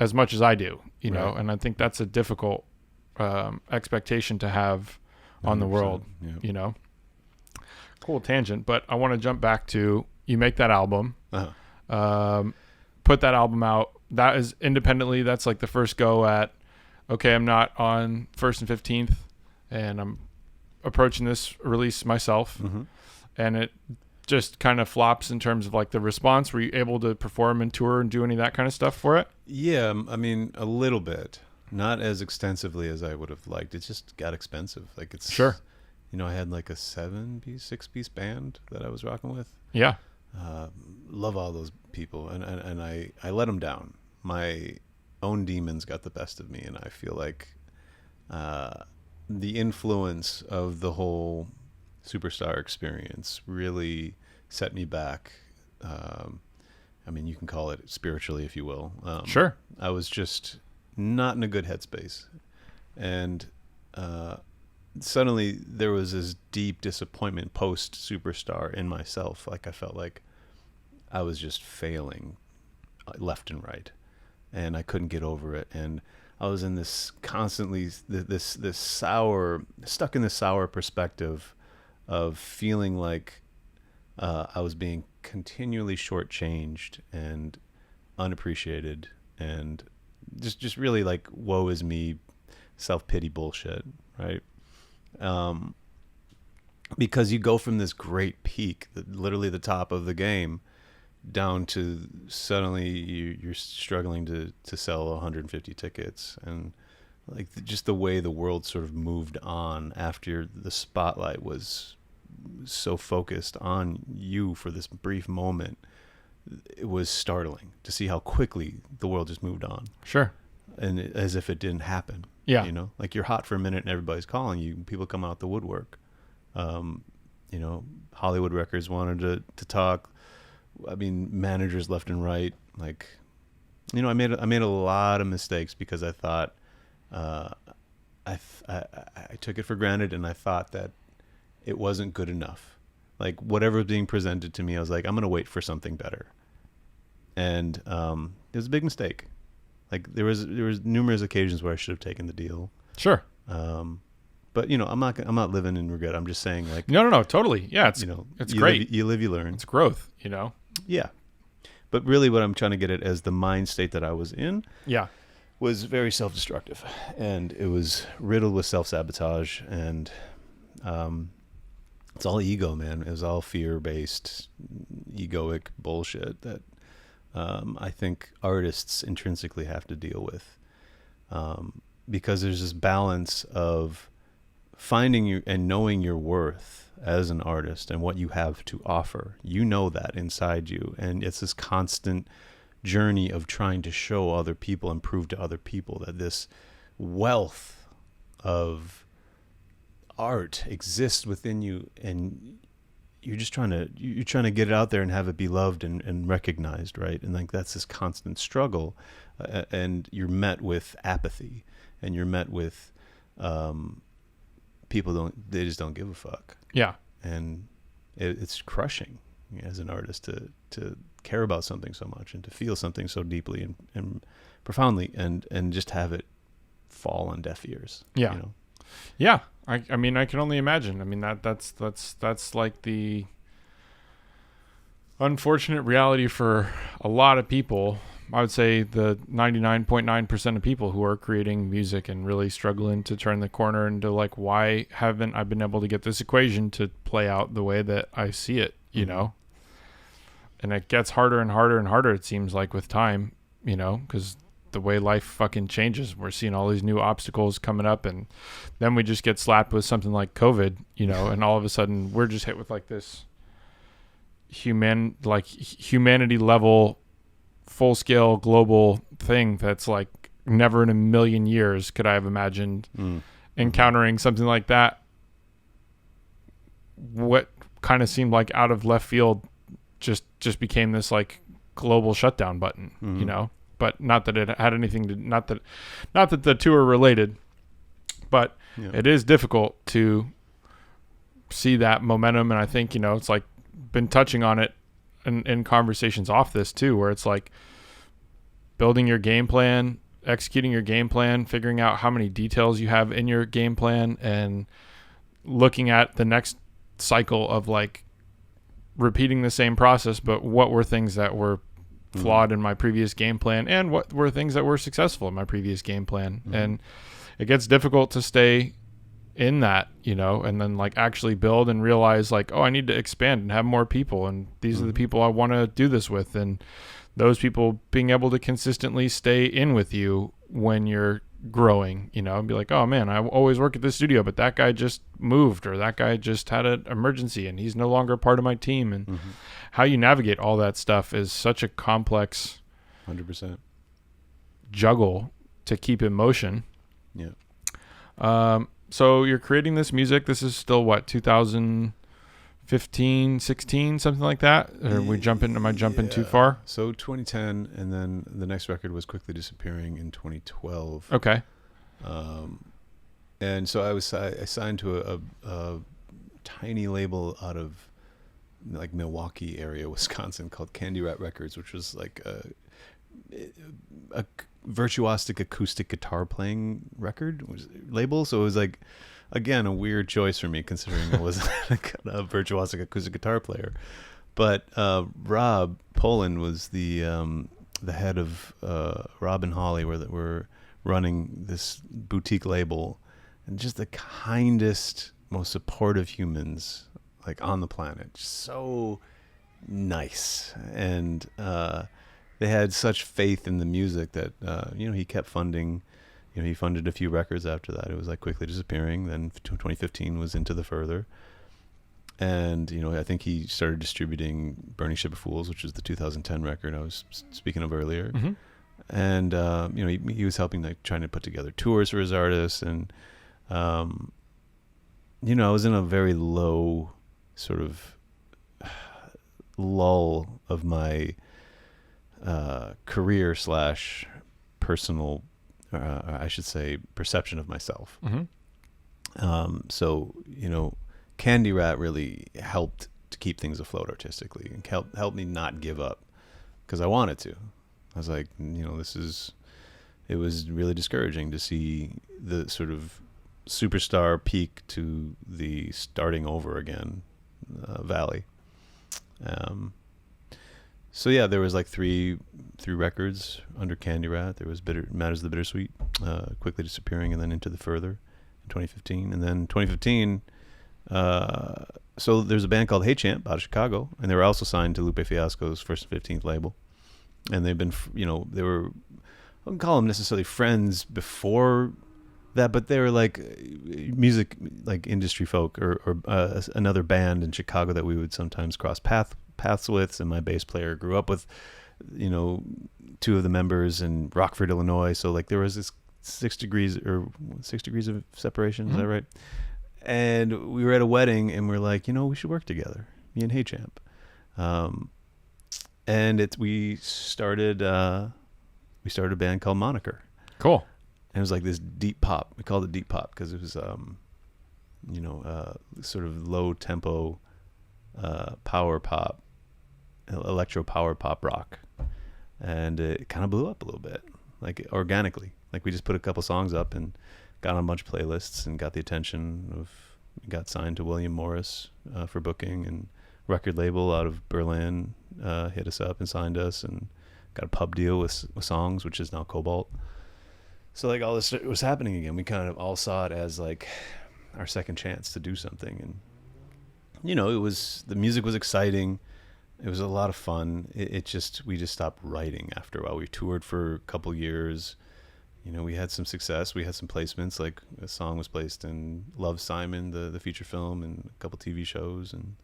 as much as I do, you know? And I think that's a difficult expectation to have on the world, you know? Cool tangent, but I want to jump back to you make that album, put that album out. That is independently, that's like the first go at, okay, I'm not on 1st and 15th and I'm approaching this release myself. And it just kind of flops in terms of like the response. Were you able to perform and tour and do any of that kind of stuff for it? Yeah, I mean, a little bit. Not as extensively as I would have liked. It just got expensive. Like it's sure. You know, I had like a 6-piece band that I was rocking with. Yeah. Love all those people, and I let them down. My own demons got the best of me, and I feel like the influence of the whole Superstar experience really set me back. I mean, you can call it spiritually, if you will. Sure. I was just not in a good headspace, and suddenly there was this deep disappointment post Superstar in myself. Like I felt like I was just failing left and right, and I couldn't get over it. And I was in this constantly this sour, stuck in this sour perspective of feeling like I was being continually shortchanged and unappreciated, and just really like woe is me, self-pity bullshit, right? Because you go from this great peak, literally the top of the game, down to suddenly you're struggling to sell 150 tickets, and like just the way the world sort of moved on after the spotlight was so focused on you for this brief moment. It was startling to see how quickly the world just moved on. Sure. And as if it didn't happen. Yeah. You know, like you're hot for a minute and everybody's calling you. People come out the woodwork. You know, Hollywood Records wanted to talk. I mean, managers left and right. Like, you know, I made a lot of mistakes because I thought, I took it for granted, and I thought that it wasn't good enough. Like whatever was being presented to me, I was like, I'm gonna wait for something better. And it was a big mistake. Like there was numerous occasions where I should have taken the deal. Sure. But you know, I'm not living in regret. I'm just saying, like, no, totally. Yeah, it's, you know, it's you great. You live, you learn. It's growth, you know? Yeah. But really what I'm trying to get at as the mind state that I was in was very self-destructive, and it was riddled with self-sabotage, and it's all ego, man. It was all fear-based, egoic bullshit that I think artists intrinsically have to deal with, because there's this balance of finding you and knowing your worth as an artist and what you have to offer. You know that inside you, and it's this constant journey of trying to show other people and prove to other people that this wealth of art exists within you, and you're trying to get it out there and have it be loved and recognized, right? And like that's this constant struggle, and you're met with apathy, and you're met with people they just don't give a fuck. Yeah. And it's crushing as an artist to care about something so much and to feel something so deeply and profoundly and just have it fall on deaf ears. Yeah. You know? Yeah. I mean, I can only imagine. I mean, that's like the unfortunate reality for a lot of people. I would say the 99.9% of people who are creating music and really struggling to turn the corner into like, why haven't I been able to get this equation to play out the way that I see it, you know? And it gets harder and harder and harder, it seems like, with time, you know, because the way life fucking changes, we're seeing all these new obstacles coming up, and then we just get slapped with something like COVID, you know, and all of a sudden we're just hit with like this humanity level full scale global thing that's like never in a million years could I have imagined encountering something like that. What kind of seemed like out of left field just became this like global shutdown button, you know, but not that it had anything to, not that the two are related, but it is difficult to see that momentum. And I think, you know, it's like been touching on it in conversations off this too, where it's like building your game plan, executing your game plan, figuring out how many details you have in your game plan, and looking at the next cycle of like repeating the same process, but what were things that were flawed in my previous game plan, and what were things that were successful in my previous game plan. And it gets difficult to stay in that, you know, and then like actually build and realize like, oh, I need to expand and have more people, and these are the people I want to do this with, and those people being able to consistently stay in with you when you're growing, you know, and be like, oh man, I always work at this studio, but that guy just moved, or that guy just had an emergency and he's no longer part of my team. And how you navigate all that stuff is such a complex 100% juggle to keep in motion. Yeah. So you're creating this music. This is still what, 2015, 16, something like that? Or am I jumping too far? So 2010, and then the next record was quickly disappearing in 2012. Okay. And so I signed to a tiny label out of like Milwaukee area, Wisconsin, called Candy Rat Records, which was like a virtuosic acoustic guitar playing label. So it was like, again, a weird choice for me, considering I was a virtuosic acoustic guitar player. But Rob Poland was the head of Rob and Holly, were running this boutique label, and just the kindest, most supportive humans like on the planet. So nice. And they had such faith in the music that he kept funding. He funded a few records after that. It was like quickly disappearing. Then 2015 was Into the Further. And, I think he started distributing Burning Ship of Fools, which is the 2010 record I was speaking of earlier. And, he was helping, like, trying to put together tours for his artists. And, I was in a very low sort of lull of my career / personal, I should say, perception of myself. So, Candy Rat really helped to keep things afloat artistically, and helped me not give up, because I wanted to. I was like, it was really discouraging to see the sort of superstar peak to the starting over again valley. So yeah, there was like three records under Candy Rat. There was Matters of the Bittersweet, quickly disappearing, and then Into the Further in 2015. And then 2015, so there's a band called Hey Champ out of Chicago, and they were also signed to Lupe Fiasco's First and 15th label. And they've been, they were, I wouldn't call them necessarily friends before that, but they were like music, like industry folk, or another band in Chicago that we would sometimes cross paths with. And my bass player grew up with, you know, two of the members in Rockford, Illinois. So like there was this 6 degrees of separation. Is that right? And we were at a wedding, and we're like, you know, we should work together, me and Hey Champ. And we started a band called Moniker. Cool. And it was like this deep pop. We called it deep pop because it was, sort of low tempo, power pop, electro power pop rock. And it kind of blew up a little bit, like organically. Like we just put a couple songs up and got on a bunch of playlists and got the attention got signed to William Morris for booking, and record label out of Berlin hit us up and signed us, and got a pub deal with Songs, which is now Cobalt. So like all this was happening again. We kind of all saw it as like our second chance to do something. And, you know, the music was exciting. It was a lot of fun. We just stopped writing after a while. We toured for a couple years. You know, we had some success. We had some placements. Like a song was placed in Love, Simon, the feature film, and a couple TV shows. And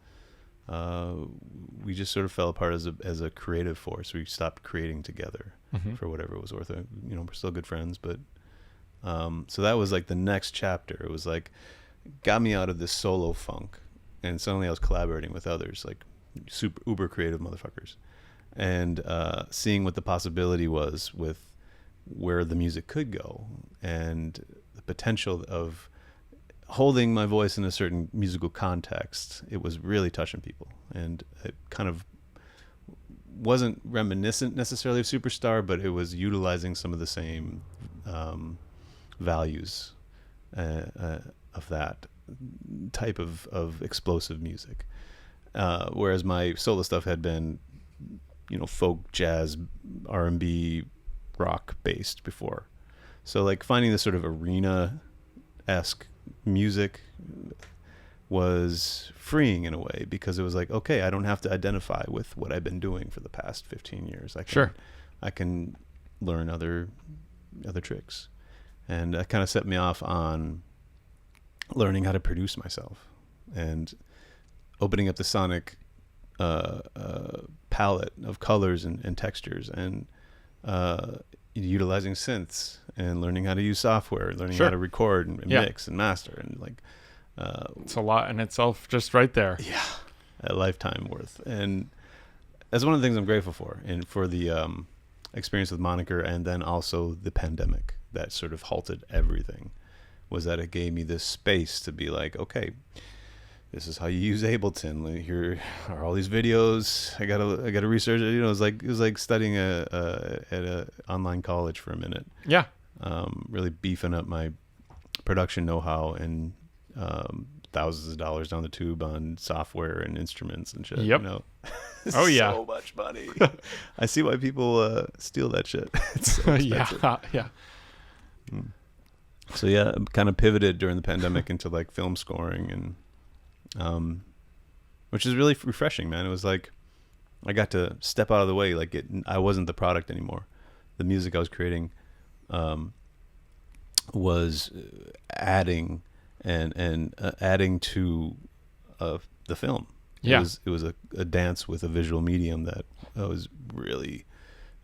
we just sort of fell apart as a creative force. We stopped creating together for whatever it was worth. You know, we're still good friends, but so that was like the next chapter. It was like got me out of this solo funk, and suddenly I was collaborating with others, like super uber creative motherfuckers, and seeing what the possibility was with where the music could go, and the potential of holding my voice in a certain musical context. It was really touching people, and it kind of wasn't reminiscent necessarily of Superstar, but it was utilizing some of the same values of that type of explosive music, whereas my solo stuff had been, you know, folk, jazz, R&B, rock based before. So like finding this sort of arena-esque music was freeing in a way, because it was like, okay, I don't have to identify with what I've been doing for the past 15 years. I can learn other tricks. And that kind of set me off on learning how to produce myself and opening up the sonic palette of colors and textures, and utilizing synths, and learning how to use software, learning how to record and mix and master, and like it's a lot in itself just right there. Yeah, a lifetime worth. And that's one of the things I'm grateful for, and for the experience with Moniker, and then also the pandemic that sort of halted everything, was that it gave me this space to be like, okay, this is how you use Ableton. Like, here are all these videos. I gotta research it. You know, it was like studying at a online college for a minute. Yeah. Really beefing up my production know-how, and thousands of dollars down the tube on software and instruments and shit. Yep. You know? Oh yeah. So much money. I see why people steal that shit. It's so expensive. Yeah. So yeah, kind of pivoted during the pandemic into like film scoring, and which is really refreshing, man. It was like I got to step out of the way. Like I wasn't the product anymore. The music I was creating was adding and adding to the film. Yeah. It was a dance with a visual medium that was really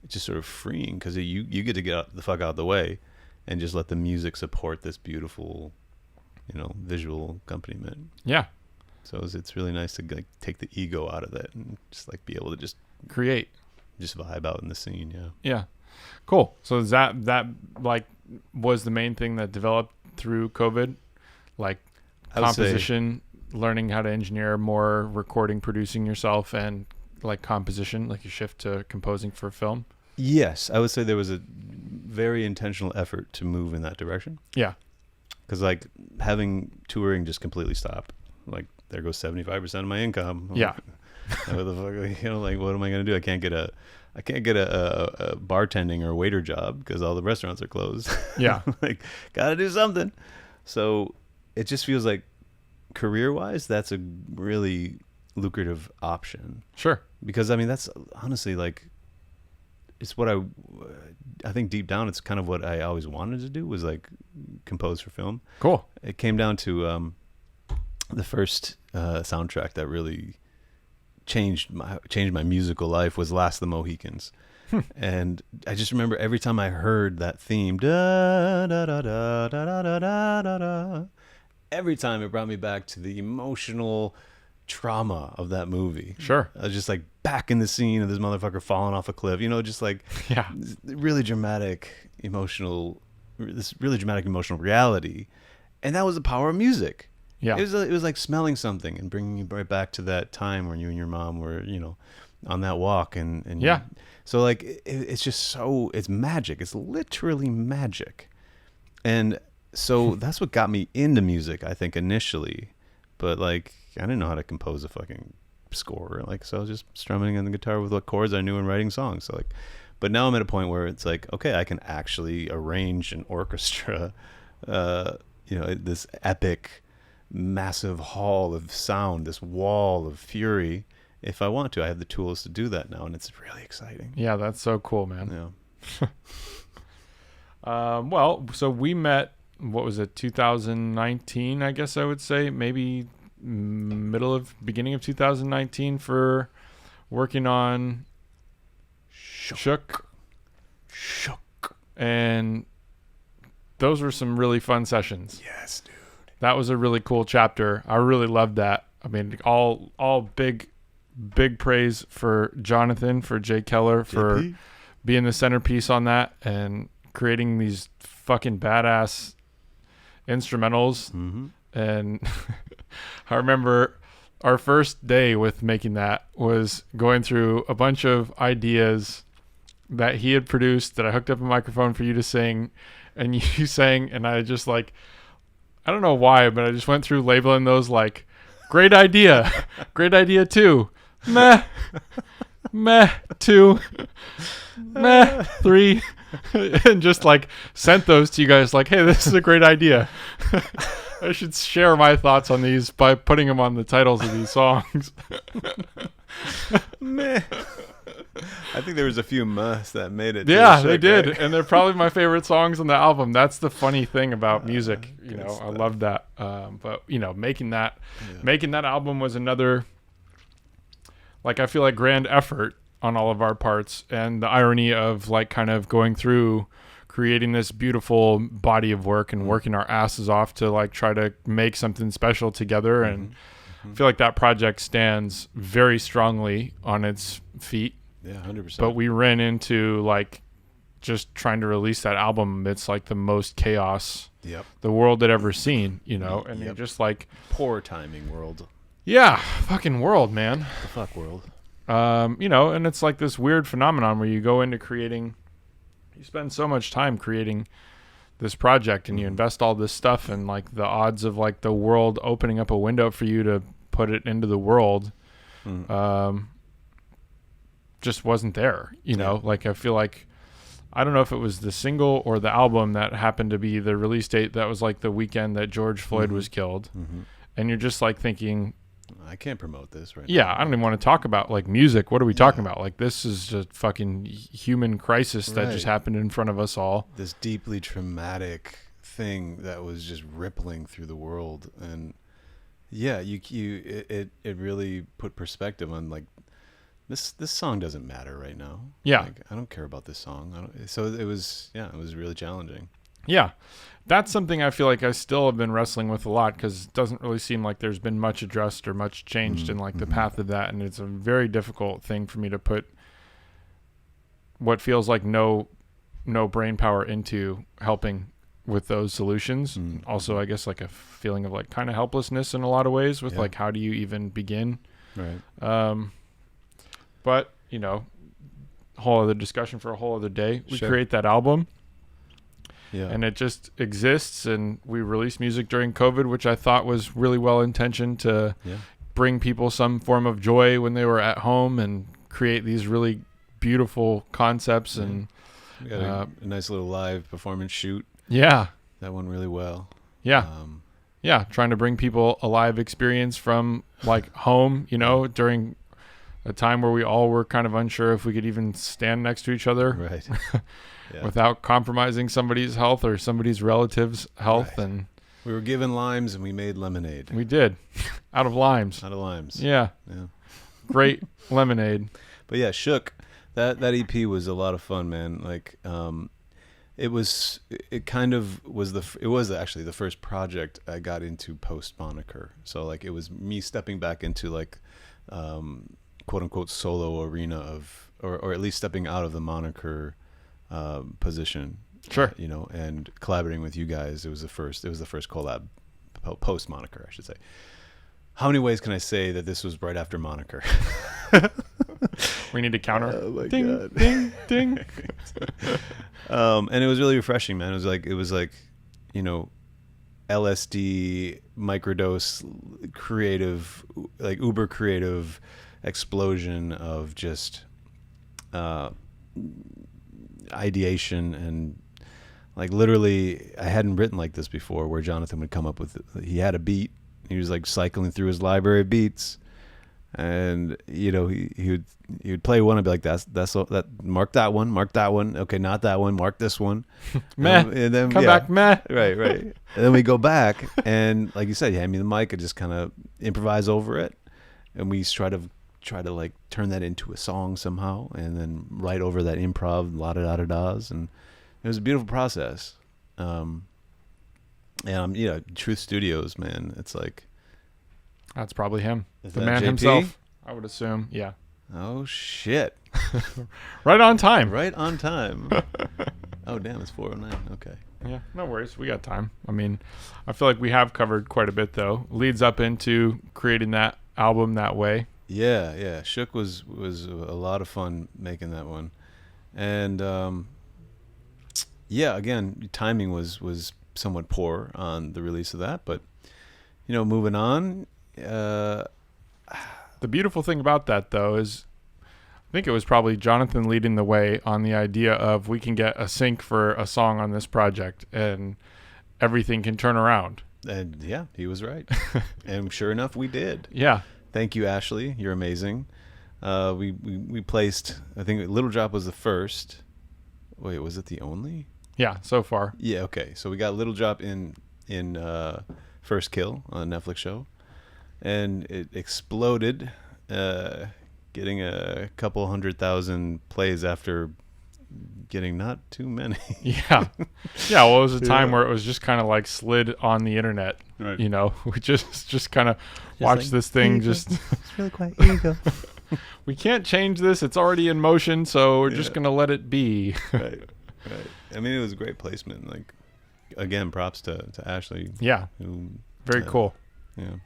just sort of freeing, because you get to get the fuck out of the way and just let the music support this beautiful, you know, visual accompaniment. Yeah. So it's really nice to like take the ego out of that and just like be able to just create, just vibe out in the scene. Yeah. Yeah. Cool. So is that like was the main thing that developed through COVID, like composition, learning how to engineer more, recording, producing yourself, and like composition, like your shift to composing for film? Yes, I would say there was a very intentional effort to move in that direction. Yeah. Because like having touring just completely stop, like there goes 75% of my income. Yeah. What the fuck, you know, like what am I gonna do? I can't get a bartending or waiter job because all the restaurants are closed. Yeah. Like gotta do something. So it just feels like career-wise, that's a really lucrative option. Sure. Because I mean, that's honestly like it's what I think deep down it's kind of what I always wanted to do, was like compose for film. Cool. It came down to the first soundtrack that really changed my musical life was Last of the Mohicans. And I just remember every time I heard that theme, da, da, da, da, da, da, da, da, da, da, every time it brought me back to the emotional trauma of that movie. Sure. I was just like back in the scene of this motherfucker falling off a cliff, just like Yeah. really dramatic emotional reality. And that was the power of music. Yeah. It was like smelling something and bringing you right back to that time when you and your mom were, on that walk and Yeah. So like it's just it's magic. It's literally magic. And so that's what got me into music, I think, initially. But like I didn't know how to compose a fucking score. Like, so I was just strumming on the guitar with what chords I knew and writing songs. So like, but now I'm at a point where it's like, okay, I can actually arrange an orchestra, this epic, massive hall of sound, this wall of fury. If I want to, I have the tools to do that now, and it's really exciting. Yeah, that's so cool, man. Yeah. Well, so we met, what was it, 2019, I guess I would say, maybe beginning of 2019 for working on Shook. And those were some really fun sessions. Yes, dude. That was a really cool chapter. I really loved that. I mean, all big praise for Jonathan, for Jay Keller, for JP. being the centerpiece on that and creating these fucking badass instrumentals. Mm-hmm. And I remember our first day with making that was going through a bunch of ideas that he had produced that I hooked up a microphone for you to sing, and you sang, and I just like, I don't know why, but I just went through labeling those like great idea too, meh 2, meh 3, and just like sent those to you guys like, hey, this is a great idea. I should share my thoughts on these by putting them on the titles of these songs. Meh. I think there was a few mehs that made it. Yeah, they did, and they're probably my favorite songs on the album. That's the funny thing about music, I love that. But making that album was another, like, I feel like grand effort on all of our parts, and the irony of like kind of going through creating this beautiful body of work and working our asses off to like try to make something special together. And I feel like that project stands very strongly on its feet. Yeah, 100%. But we ran into like just trying to release that album amidst like the most chaos the world had ever seen, and you're just like, poor timing world. Yeah, fucking world, man. The fuck world. And it's like this weird phenomenon where you go into creating, you spend so much time creating this project and you invest all this stuff, and like the odds of like the world opening up a window for you to put it into the world just wasn't there, like I feel like, I don't know if it was the single or the album that happened to be the release date that was like the weekend that George Floyd was killed. And you're just like thinking, I can't promote this right now. Yeah, I don't even want to talk about like music. What are we talking about? Like, this is just fucking human crisis that just happened in front of us all. This deeply traumatic thing that was just rippling through the world. And yeah, it really put perspective on like, this song doesn't matter right now. Yeah. Like, I don't care about this song. So it was really challenging. Yeah. That's something I feel like I still have been wrestling with a lot, because it doesn't really seem like there's been much addressed or much changed in like the path of that. And it's a very difficult thing for me to put what feels like no brain power into helping with those solutions. Also, I guess like a feeling of like kind of helplessness in a lot of ways with like, how do you even begin? Right. But, whole other discussion for a whole other day. We create that album. Yeah. And it just exists, and we released music during COVID, which I thought was really well intentioned to bring people some form of joy when they were at home and create these really beautiful concepts. And we got a nice little live performance shoot. Yeah. That went really well. Yeah. Trying to bring people a live experience from like home, during a time where we all were kind of unsure if we could even stand next to each other Right. Yeah. without compromising somebody's health or somebody's relative's health. Right. And We were given limes and we made lemonade we did out of limes. out of limes. Yeah. Yeah. Great lemonade. But yeah, Shook, that EP was a lot of fun, man. Like, it kind of was it was actually the first project I got into post Moniker. So like, it was me stepping back into like, quote unquote solo arena or at least stepping out of the Moniker, position. Sure. You know, and collaborating with you guys. It was the first collab post Moniker, I should say. How many ways can I say that this was right after Moniker? We need to counter. Oh my ding, God. ding, ding. And it was really refreshing, man. It was like, you know, LSD microdose creative, like uber creative explosion of just ideation. And like literally I hadn't written like this before, where Jonathan would come up with, he had a beat, he was like cycling through his library of beats, and you know, he would play one and be like, that's that, mark that one, okay, not that one, mark this one. Meh. And then Come back, meh. right and then we go back, and like you said, you hand me the mic, I just kind of improvise over it, and we try to like turn that into a song somehow, and then write over that improv, la-da-da-da-das, and it was a beautiful process. And you know, Truth Studios, man, it's like, That's probably him. Is The that man JP? himself, I would assume. Yeah. oh shit, Right on time. right on time. Oh damn, it's 4:09. Okay. Yeah, no worries. We got time. I mean, I feel like we have covered quite a bit, though. Leads up into creating that album that way. Yeah. Shook was a lot of fun making that one, and yeah, again, timing was somewhat poor on the release of that, but you know, moving on. The beautiful thing about that, though, is I think it was probably Jonathan leading the way on the idea of we can get a sync for a song on this project and everything can turn around. And yeah, he was right. And sure enough, we did. Yeah. Thank you, Ashley. You're amazing. We placed, I think Little Drop was the first. Wait, was it the only? Yeah, so far. Yeah, okay. So we got Little Drop in First Kill on a Netflix show. And it exploded, getting a couple 100,000 plays after getting not too many. Yeah. Yeah, well, it was a time where it was just kind of like slid on the internet. Right. You know, we just kind of watched like, this thing here you just... go. It's really quiet. Here you go. We can't change this. It's already in motion, so we're just going to let it be. Right. I mean, it was a great placement. Like, again, props to Ashley. Yeah. Who, Very cool. Yeah.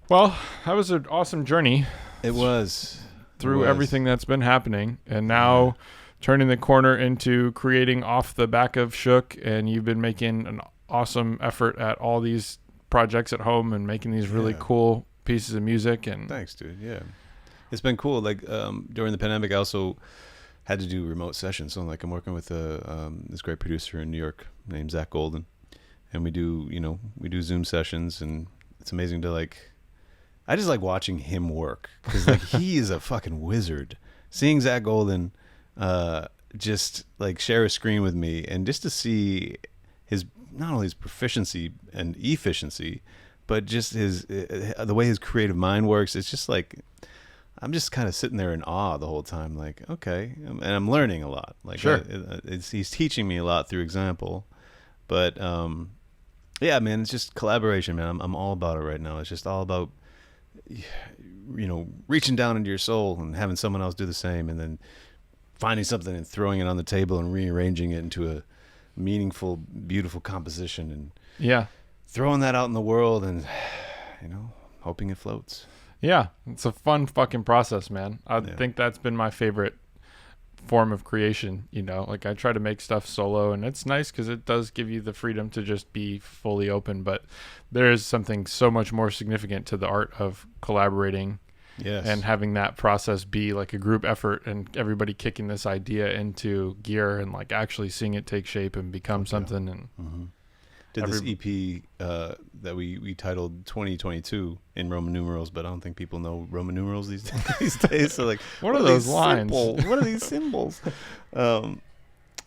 Well, that was an awesome journey It was. through everything that's been happening. And now turning the corner into creating off the back of Shook. And you've been making an awesome effort at all these projects at home and making these really cool pieces of music. And Thanks, dude. Yeah. It's been cool. Like, during the pandemic, I also had to do remote sessions. So, like, I'm working with this great producer in New York named Zach Golden. And we do Zoom sessions. And it's amazing to, like, I just like watching him work, because like he is a fucking wizard. Seeing Zach Golden just like share a screen with me, and just to see his, not only his proficiency and efficiency, but just his the way his creative mind works. It's just like, I'm just kind of sitting there in awe the whole time, like, okay, and I'm learning a lot. Like, sure, he's teaching me a lot through example, but yeah, man, it's just collaboration, man. I'm all about it right now. It's just all about, you know, reaching down into your soul and having someone else do the same, and then finding something and throwing it on the table and rearranging it into a meaningful, beautiful composition, and throwing that out in the world, and you know, hoping it floats. Yeah, it's a fun fucking process, man. I think that's been my favorite form of creation. You know, like, I try to make stuff solo, and it's nice because it does give you the freedom to just be fully open, but there is something so much more significant to the art of collaborating. Yes. And having that process be like a group effort, and everybody kicking this idea into gear, and like actually seeing it take shape and become something. And did this EP that we titled 2022 in Roman numerals, but I don't think people know Roman numerals these days. So like, what are those lines? What are these symbols?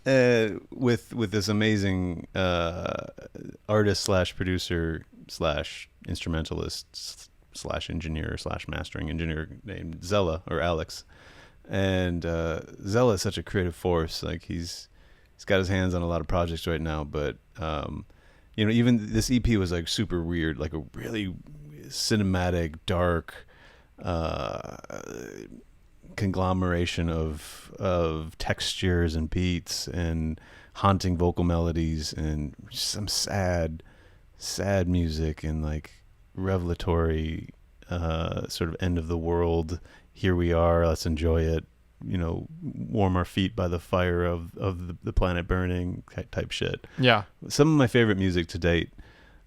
With this amazing artist / producer / instrumentalist / engineer / mastering engineer named Zella or Alex, and Zella is such a creative force. Like he's got his hands on a lot of projects right now, but even this EP was like super weird, like a really cinematic, dark conglomeration of textures and beats and haunting vocal melodies and some sad music and like revelatory sort of end of the world. Here we are, let's enjoy it. Warm our feet by the fire of the planet burning type shit. Yeah. Some of my favorite music to date,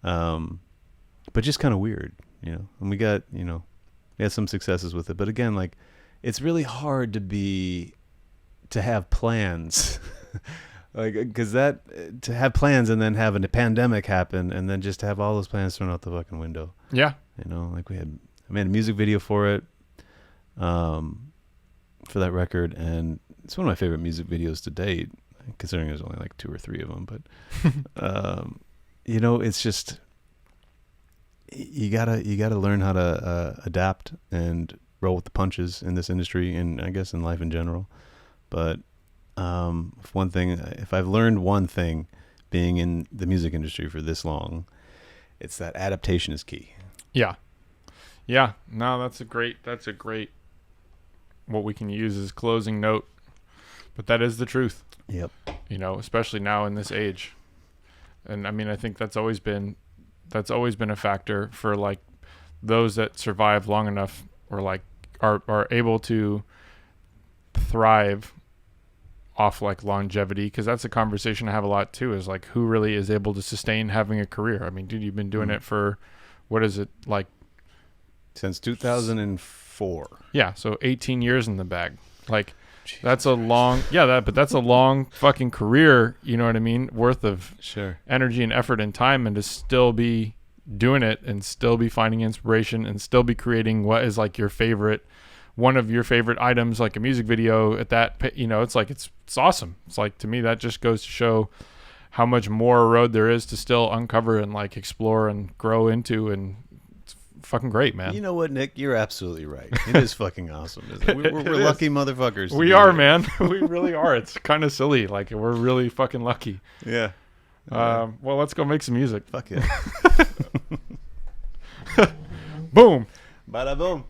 but just kind of weird, And we got, we had some successes with it. But again, like, it's really hard to have plans. Like, because to have plans and then have a pandemic happen and then just have all those plans thrown out the fucking window. Yeah. Like I made a music video for it. For that record, and it's one of my favorite music videos to date, considering there's only like 2 or 3 of them. But it's just you gotta learn how to adapt and roll with the punches in this industry, and I guess in life in general. But if I've learned one thing, being in the music industry for this long, it's that adaptation is key. Yeah. No, that's a great what we can use as closing note, but that is the truth. Yep. Especially now in this age. And I mean, I think that's always been a factor for like those that survive long enough or like are able to thrive off like longevity. 'Cause that's a conversation I have a lot too, is like who really is able to sustain having a career. I mean, dude, you've been doing it for, what is it, like since 2004. Yeah, so 18 years in the bag. Like, jeez, that's a long, but that's a long fucking career, you know what I mean, worth of energy and effort and time, and to still be doing it and still be finding inspiration and still be creating what is like one of your favorite items, like a music video at that, it's like, it's awesome. It's like, to me, that just goes to show how much more road there is to still uncover and like explore and grow into, and fucking great, man. You know what, Nick? You're absolutely right. It is fucking awesome. We're lucky motherfuckers. We are, man. We really are. It's kind of silly. Like, we're really fucking lucky. Yeah. Well, let's go make some music. Fuck yeah. Boom. Bada boom.